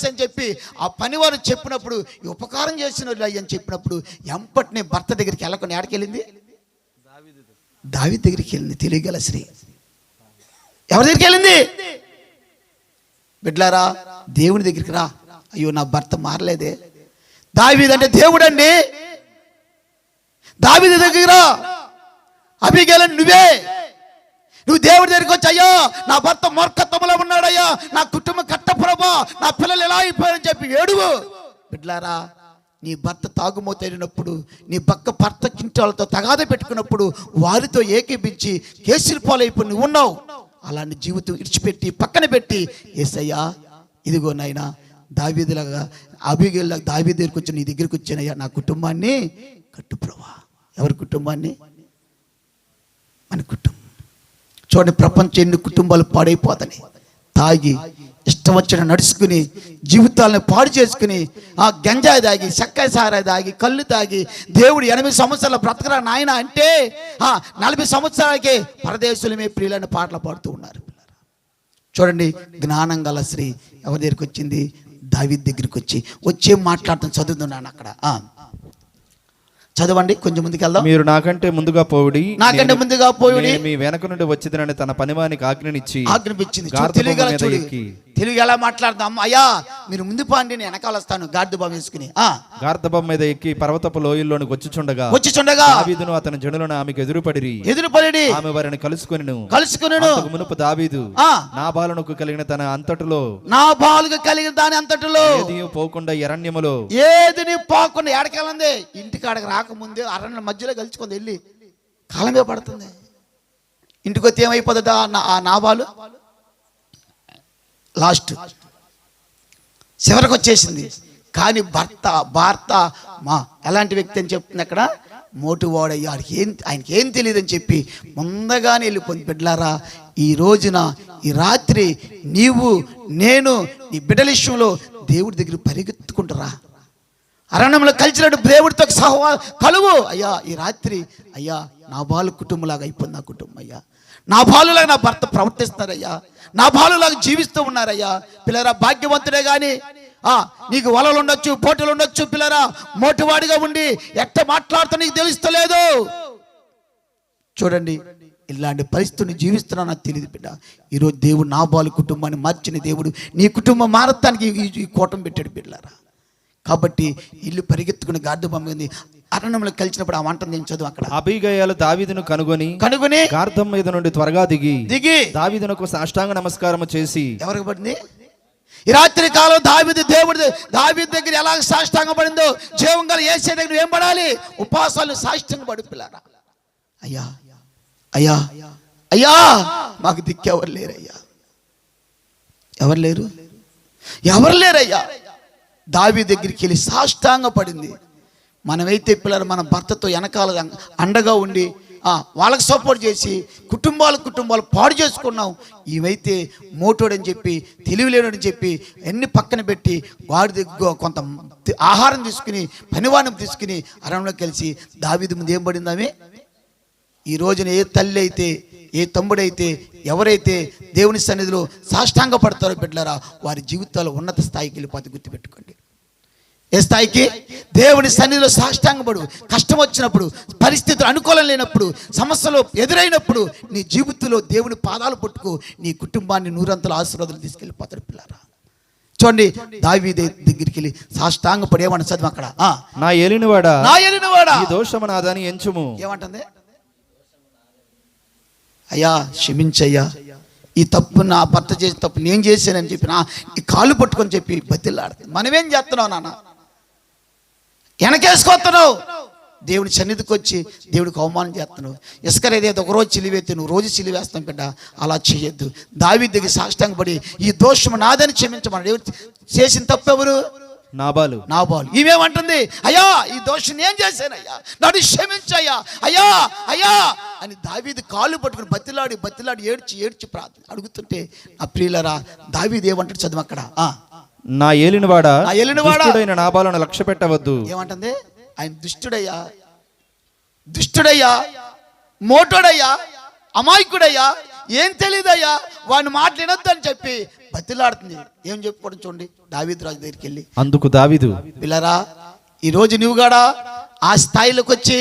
[SPEAKER 1] అని చెప్పి ఆ పనివారు చెప్పినప్పుడు, ఈ ఉపకారం చేసిన అని చెప్పినప్పుడు ఎంపటినే భర్త దగ్గరికి వెళ్ళకుండా ఎక్కడికి వెళ్ళింది? దావీదు దగ్గరికి వెళ్ళింది. తెలియగల స్త్రీ ఎవరి దగ్గరికి వెళ్ళింది? బిడ్లారా, దేవుని దగ్గరికి రా. అయ్యో నా భర్త మారలేదే. దావీదు అంటే దేవుడు అండి. దావీదు దగ్గరికి రా. అబిగేలు నువ్వు దేవుడి దగ్గరికి వచ్చి, అయ్యా నా భర్త మూర్ఖత్వంలో ఉన్నాడయ్యా, నా కుటుంబం కట్టప్రభా, నా పిల్లలు ఎలా అయిపోయారని చెప్పి ఏడువు. బిడ్లారా, నీ భర్త తాగుమోతైనప్పుడు, నీ భర్త కింటాలతో తగాద పెట్టుకున్నప్పుడు వారితో ఏకీపించి కేసులు పాలైపోయి నువ్వు ఉన్నావు. అలాంటి జీవితం ఇడిచిపెట్టి పక్కన పెట్టి, యేసయ్యా ఇదిగో నాయనా దావీదులాగా అబీగేలులాగా దావీదు దగ్గరికి వచ్చి నీ దగ్గరికి వచ్చానయ్యా, నా కుటుంబాన్ని కట్టు ప్రభా. ఎవరి కుటుంబాన్ని? మన కుటుంబం. చూడండి, ప్రపంచం ఎన్ని కుటుంబాలు పాడైపోతాయి. తాగి ఇష్టం వచ్చిన నడుచుకుని జీవితాలను పాడు చేసుకుని గంజాయి తాగి, చక్కెర సారాయి తాగి, కళ్ళు తాగి, దేవుడు 8 సంవత్సరాల బ్రతకరా నాయన అంటే 40 సంవత్సరాలకే పరదేశులమే ప్రియులని పాటలు పాడుతూ ఉన్నారు. చూడండి, జ్ఞానం గల స్త్రీ ఎవరి దగ్గరికి వచ్చింది? దావీదు దగ్గరికి వచ్చి మాట్లాడుతాను. చదువుతున్నాను అక్కడ. చదవండి, కొంచెం ముందుకు వెళ్దాం.
[SPEAKER 2] మీరు నాకంటే ముందుగా పోవుడి, మీ వెనక నుండి వచ్చిందని తన పనివానికి ఆజ్ఞాపించింది. తెలుగు ఎలా మాట్లాడదాం? అయ్యా మీరు ముందు పాండి, నేను వెనకాల వస్తాను. గార్ధబం వేసుకుని గార్ధబం మీద ఎక్కి పర్వతపు లోయల్లోనికి వచ్చుచుండగా దావీదును అతని జనులను ఆమెకు ఎదురుపడి ఆమె వారిని కలుసుకొనెను. మునుపు దావీదు నాబాలునకు కలిగిన తన అంతటిలో దాని అంతటిలో పోకుండా అరణ్యములో
[SPEAKER 1] ఏది పోకుండా ఏడకెళ్ళంది. ఇంటికి ఆడకి రాకముందే అరణ్య మధ్యలో కలుసుకుంది. వెళ్ళి కాలమే పడుతుంది. ఇంటికి వచ్చి ఏమైపోతుందా ఆ నాబాలు? లాస్ట్ చివరికి వచ్చేసింది. కానీ భర్త మా ఎలాంటి వ్యక్తి అని చెప్తుంది అక్కడ? మోటువాడయ్యా, ఆయనకి ఏం తెలియదని చెప్పి ముందుగానే వెళ్ళిపోయింది. బిడ్డలారా, ఈ రోజున ఈ రాత్రి నీవు నేను నీ బిడ్డల విషయంలో దేవుడి దగ్గర పరిగెత్తుకుంటారా? అరణ్యంలో కలిసినట్టు దేవుడితో కలువు. అయ్యా ఈ రాత్రి అయ్యా నా బాలు కుటుంబంలాగా అయిపోయింది నా కుటుంబం. అయ్యా నా బాలులాగా నా భర్త ప్రవర్తిస్తున్నారయ్యా, నా బాలులాగా జీవిస్తూ ఉన్నారయ్యా. పిల్లరా, భాగ్యవంతుడే కానీ నీకు వలలు ఉండొచ్చు, పోటీలు ఉండొచ్చు పిల్లరా. మోటివాడిగా ఉండి ఎట్ట మాట్లాడుతూ నీకు తెలుస్తలేదు. చూడండి, ఇలాంటి పరిస్థితిని జీవిస్తున్నా నాకు తెలియదు బిడ్డ. ఈరోజు దేవుడు నాబాలు కుటుంబాన్ని మార్చిన దేవుడు నీ కుటుంబం మారటానికి ఈ కూటం పెట్టాడు బిడ్డలారా. కాబట్టి ఇల్లు పరిగెత్తుకుని గార్డు బొమ్మ అరణ్యంలో కలిసినప్పుడు ఆ వంట నేను చదువు. అక్కడ
[SPEAKER 2] అబీగయలు దావీదును కనుగొని గార్ధం మీద నుండి త్వరగా దిగి దావీదునకు సాష్టాంగ నమస్కారం చేసి. ఎవరికి పడింది ఈ రాత్రి కాలం? దావీదు దగ్గర ఎలా సాష్టాంగ పడిందో జీవంగా యేసే దగ్గర ఏం పడాలి? ఉపవాసాలు సాష్టాంగ పడు పిల్లారా. అయ్యా అయ్యా అయ్యా మాకు దిక్కెవరు లేరయ్యా, ఎవరు లేరయ్యా. దావీదు దగ్గరికి వెళ్ళి సాష్టాంగ పడింది. మనమైతే పిల్లలు మన భర్తతో వెనకాల అండగా ఉండి వాళ్ళకి సపోర్ట్ చేసి కుటుంబాలు పాడు చేసుకున్నాం. ఇవైతే మోటోడని చెప్పి తెలివిలేడని చెప్పి అన్ని పక్కన పెట్టి వాడి దగ్గర కొంత ఆహారం తీసుకుని పనివాణం తీసుకుని అరణ్యంలో కలిసి దావీదు ముందు ఏం పడింది ఆమె? ఈ రోజున ఏ తల్లి అయితే, ఏ తమ్ముడైతే, ఎవరైతే దేవుని సన్నిధిలో సాష్టాంగ పడతారో బిడ్డలారా, వారి జీవితాలు ఉన్నత స్థాయికి వెళ్ళిపోతే గుర్తుపెట్టుకోండి. ఏ స్థాయికి? దేవుని సన్నిధిలో సాష్టాంగపడు. కష్టం వచ్చినప్పుడు, పరిస్థితులు అనుకూలం లేనప్పుడు, సమస్యలు ఎదురైనప్పుడు నీ జీవితంలో దేవుని పాదాలు పట్టుకో. నీ కుటుంబాన్ని నూరంతల ఆశీర్వాదాలు తీసుకెళ్ళిపోతాడు పిల్లారా. చూడండి, దావీదు దగ్గరికి వెళ్ళి సాష్టాంగపడి ఏమన్నా చదువు అక్కడ. నా ఏలినవాడా ఈ దోషము నాదని ఎంచుము.
[SPEAKER 1] ఏమంటుంది? అయ్యా క్షమించయ్యా, ఈ తప్పు నా భర్త చేసిన తప్పు నేను చేశానని చెప్పి ఈ కాళ్ళు పట్టుకొని చెప్పి బతిలాడుతుంది. మనమేం చేస్తున్నావు నాన్న? వెనకేసుకొస్తున్నావు. దేవుని సన్నిధికి వచ్చి దేవుడికి అవమానం చేస్తున్నావు. ఇసుకరేదేదో ఒకరోజు చిలివేస్తే నువ్వు రోజు చిలివేస్తాం బిడ్డ. అలా చేయొద్దు. దావీదు దగ్గర సాష్టాంగ పడి ఈ దోషము నాదని క్షమించమని. చేసిన తప్పు ఎవరు? నాబాలు. ఈమెమంటుంది? అయ్యా ఈ దోషం నేను చేశానయ్యా, నన్ను క్షమించయ్యా, అయ్యా అయ్యా అని దావీదు కాళ్ళు పట్టుకుని బతిలాడి ఏడ్చి ప్రార్థన అడుగుతుంటే ఆ ప్రియులరా దావీదు ఏమంటాడు చదువు అక్కడ.
[SPEAKER 2] నా ఏలినవాడా దుష్టుడైన నాబాలును లక్ష్య పెట్టవద్దు.
[SPEAKER 1] ఏమంటుంది? ఆయన దుష్టుడయ్యా, మోటోడయ్యా, అమాయకుడయ్యా, ఏం తెలియదయ్యా, వాడిని మాటలు వినొద్దు అని చెప్పి బతిలాడుతుంది. ఏం చెప్పుకోవడం చూడండి దావీదు రాజు దగ్గరికి వెళ్ళి.
[SPEAKER 2] అందుకు దావీదు,
[SPEAKER 1] పిల్లరా ఈరోజు నువ్వు కూడా ఆ స్థాయిలోకి వచ్చి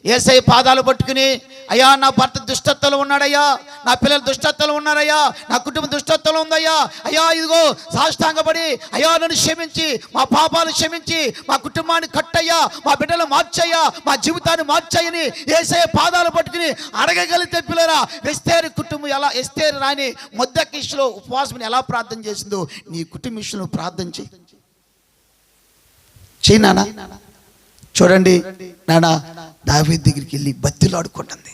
[SPEAKER 1] యేసయ్య పాదాలు పట్టుకుని, అయ్యా నా భర్త దుష్టత్వంలో ఉన్నాడయ్యా, నా పిల్లలు దుష్టత్వంలో ఉన్నారయ్యా, నా కుటుంబం దుష్టత్వంలో ఉందయ్యా, అయ్యా ఇదిగో సాష్టాంగపడి అయ్యా నన్ను క్షమించి, మా పాపాలు క్షమించి, మా కుటుంబాన్ని కట్టయ్యా, మా బిడ్డలు మార్చయ్యా, మా జీవితాన్ని మార్చయ్యని యేసయ్య పాదాలు పట్టుకుని అడగగలిగితే పిల్లరా, ఎస్తేరు కుటుంబం ఎలా, ఎస్తేరు రాని మొర్దెకైలో ఉపవాసం ఎలా ప్రార్థన చేసిందో నీ కుటుంబ విషయంలో ప్రార్థన చేయి నాన్న. చూడండి నాన్న, దావీదు దగ్గరికి వెళ్ళి బతిలాడుకుంటుంది.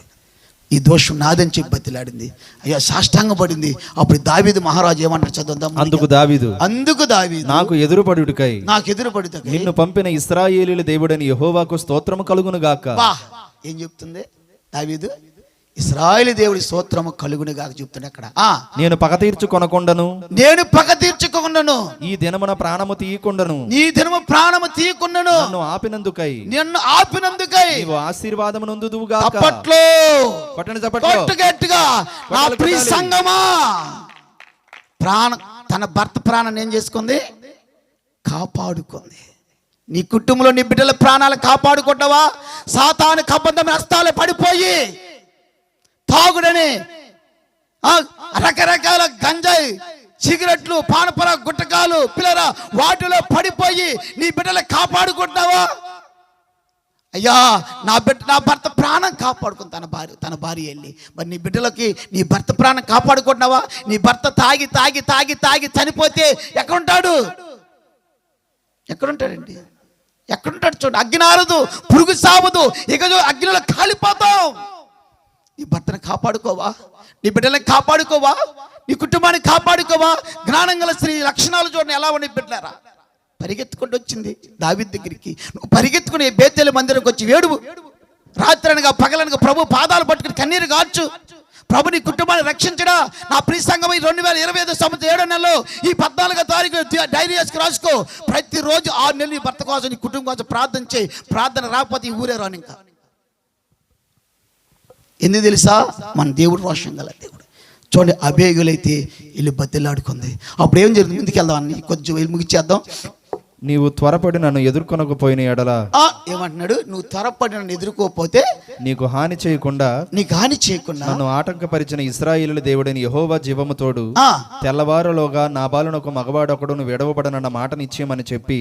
[SPEAKER 1] ఈ దోషం నాదని చెప్పి బతిలాడింది. అయ్యా సాష్టాంగ పడింది. అప్పుడు దావీదు మహారాజు ఏమంటారు చదువుదాం.
[SPEAKER 2] అందుకు దావీదు నాకు ఎదురుపడుటకై నిన్ను పంపిన ఇశ్రాయేలీయుల దేవుడని యెహోవాకు స్తోత్రము కలుగును గాక.
[SPEAKER 1] ఏం చెప్తుంది దావీదు? ఇశ్రాయేలు దేవుడి స్తోత్రము కలుగును గాక చెప్తుంది అక్కడ.
[SPEAKER 2] నేను పగ తీర్చుకొనకుండను ఈ దినమున ప్రాణము తీయకుండను నన్ను ఆపినందుకై నీవు ఆశీర్వాదము నొందుదువు గాక.
[SPEAKER 1] చప్పట్లు కొట్టు గట్టిగా. నా ప్రియ సంగమా, తన భర్త ప్రాణాన్ని ఏం చేసుకుంది? కాపాడుకుంది. నీ కుటుంబంలో నీ బిడ్డల ప్రాణాలు కాపాడుకుంటావా? సాతాను కబంధం హస్తాలు పడిపోయి తాగుడని రకరకాల గంజాయి, సిగరెట్లు, పానపర గుట్టకాలు పిల్లరా వాటిలో పడిపోయి నీ బిడ్డలు కాపాడుకుంటున్నావా? అయ్యా నా భర్త ప్రాణం కాపాడుకుంది తన భార్య వెళ్ళి. మరి నీ బిడ్డలకి నీ భర్త ప్రాణం కాపాడుకుంటున్నావా? నీ భర్త తాగి తాగి తాగి తాగి చనిపోతే ఎక్కడుంటాడండి? ఎక్కడుంటాడు? చూడండి, అగ్ని ఆరదు, పురుగు సావదు, ఇక అగ్నిలో కాలిపోతాం. నీ భర్తను కాపాడుకోవా? నీ బిడ్డలను కాపాడుకోవా? నీ కుటుంబాన్ని కాపాడుకోవా? జ్ఞానం గల స్త్రీ లక్షణాలు చూడండి ఎలా ఉన్నాయి బిడ్డలారా. పరిగెత్తుకుంటూ వచ్చింది దావీదు దగ్గరికి. నువ్వు పరిగెత్తుకుని బేతేలు మందిరంకి వచ్చి వేడువు. రాత్రి అనగా పగలనగా ప్రభు పాదాలు పట్టుకుని కన్నీరు గార్చు. ప్రభు నీ కుటుంబాన్ని రక్షించడా. నా ప్రియ సంఘం 2025 సంవత్సరం 7వ నెలలో ఈ 14వ తారీఖు డైరీ రాసుకో. ప్రతిరోజు 6 నెలలు నీ భర్త కోసం, నీ కుటుంబం కోసం ప్రార్థన చేయి. ప్రార్థన రాకపోతే ఈ ఊరే రాను. ఇంకా ఎందుకు తెలుసా? మన దేవుడు రోషం గల దేవుడు. చూడండి అబేగులైతే వీళ్ళు బతిలాడుకుంది. అప్పుడు ఏం జరిగింది? ముందుకు వెళ్దాం అని కొంచెం వెళ్ళి ముగిచేద్దాం.
[SPEAKER 2] నీవు త్వరపడి నన్ను ఎదుర్కొనకపోయిన ఎడల,
[SPEAKER 1] ఏమంటున్నాడు? నువ్వు త్వరపడి నన్ను ఎదుర్కోకపోతే
[SPEAKER 2] నీకు హాని చేయకుండా నన్ను ఆటంకపరిచిన ఇశ్రాయేలు దేవుడైన యెహోవా జీవము తోడు తెల్లవారులోగా నాబాలునకు మగవాడొకడును విడవబడనన్న మాట నిశ్చయమని చెప్పి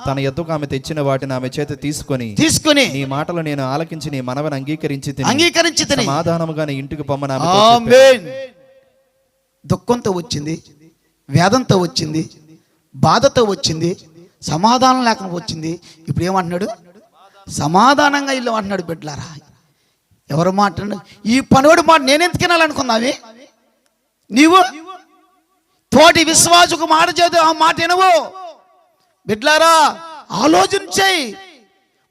[SPEAKER 2] తన ఎద్దుకు ఆమె తెచ్చిన వాటిని ఆమె చేత తీసుకొని నీ మాటలు నేను ఆలకించి నీ మనవని అంగీకరించి సమాధానముగా నీ ఇంటికి పొమ్మని.
[SPEAKER 1] దుఃఖంతో వచ్చింది, వేదంతో వచ్చింది, బాధతో వచ్చింది, సమాధానం లేకుండా వచ్చింది. ఇప్పుడు ఏమంటున్నాడు? సమాధానంగా ఇల్లు అంటున్నాడు. బిడ్డలారా, ఎవరు మాట? ఈ పనివాడు మాట నేనెందుకు వినాలనుకున్నావి? నీవు తోటి విశ్వాసుకు మాట చేదు, ఆ మాట వినవు. బిడ్డలారా, ఆలోచన చేయి.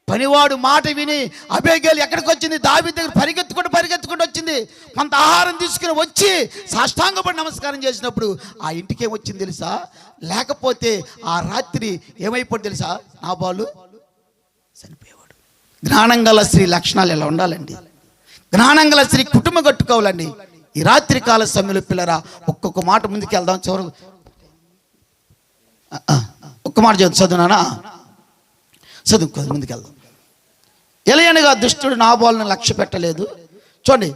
[SPEAKER 1] పనివాడు మాట విని అబేగేలు ఎక్కడికి వచ్చింది? దావీదు దగ్గర పరిగెత్తుకుంటూ వచ్చింది. కొంత ఆహారం తీసుకుని వచ్చి సాష్టాంగపడి నమస్కారం చేసినప్పుడు ఆ ఇంటికి ఏమొచ్చింది తెలుసా? లేకపోతే ఆ రాత్రి ఏమైపోయింది తెలుసా? నాబాలు చనిపోయేవాడు. జ్ఞానం గల స్త్రీ లక్షణాలు ఎలా ఉండాలండి? జ్ఞానం గల స్త్రీ కుటుంబం కట్టుకోవాలండి. ఈ రాత్రి కాల సమయంలో పిల్లరా, ఒక్కొక్క మాట ముందుకు వెళ్దాం. చివరి ఒక్క మాట చదువునానా? చదువుకో, ముందుకెళ్దాం. ఎలయనగా దుష్టుడు నాబాలును లక్ష్య పెట్టలేదు. చూడండి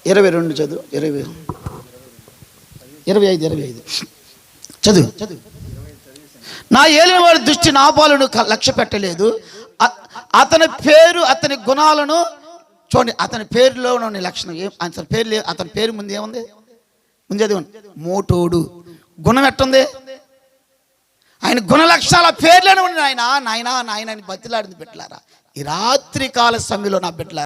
[SPEAKER 1] 22 చదువు, 25 చదువు. నా ఏలినవాడి దృష్టి నాబాలును లక్ష్య పెట్టలేదు. అతని పేరు, అతని గుణాలను చూడండి. అతని పేరులో ఉన్న లక్షణం ఏం? అతని పేరు ముందు ఏముంది? ముందేది మోటోడు. గుణం ఎట్టుంది? ఆయన గుణ లక్షణాల పేర్లోనే ఉన్నాయి. నాయన బతిలాడింది. బిడ్డలారా, ఈ రాత్రి కాల సమయంలో నా బిడ్డలారా,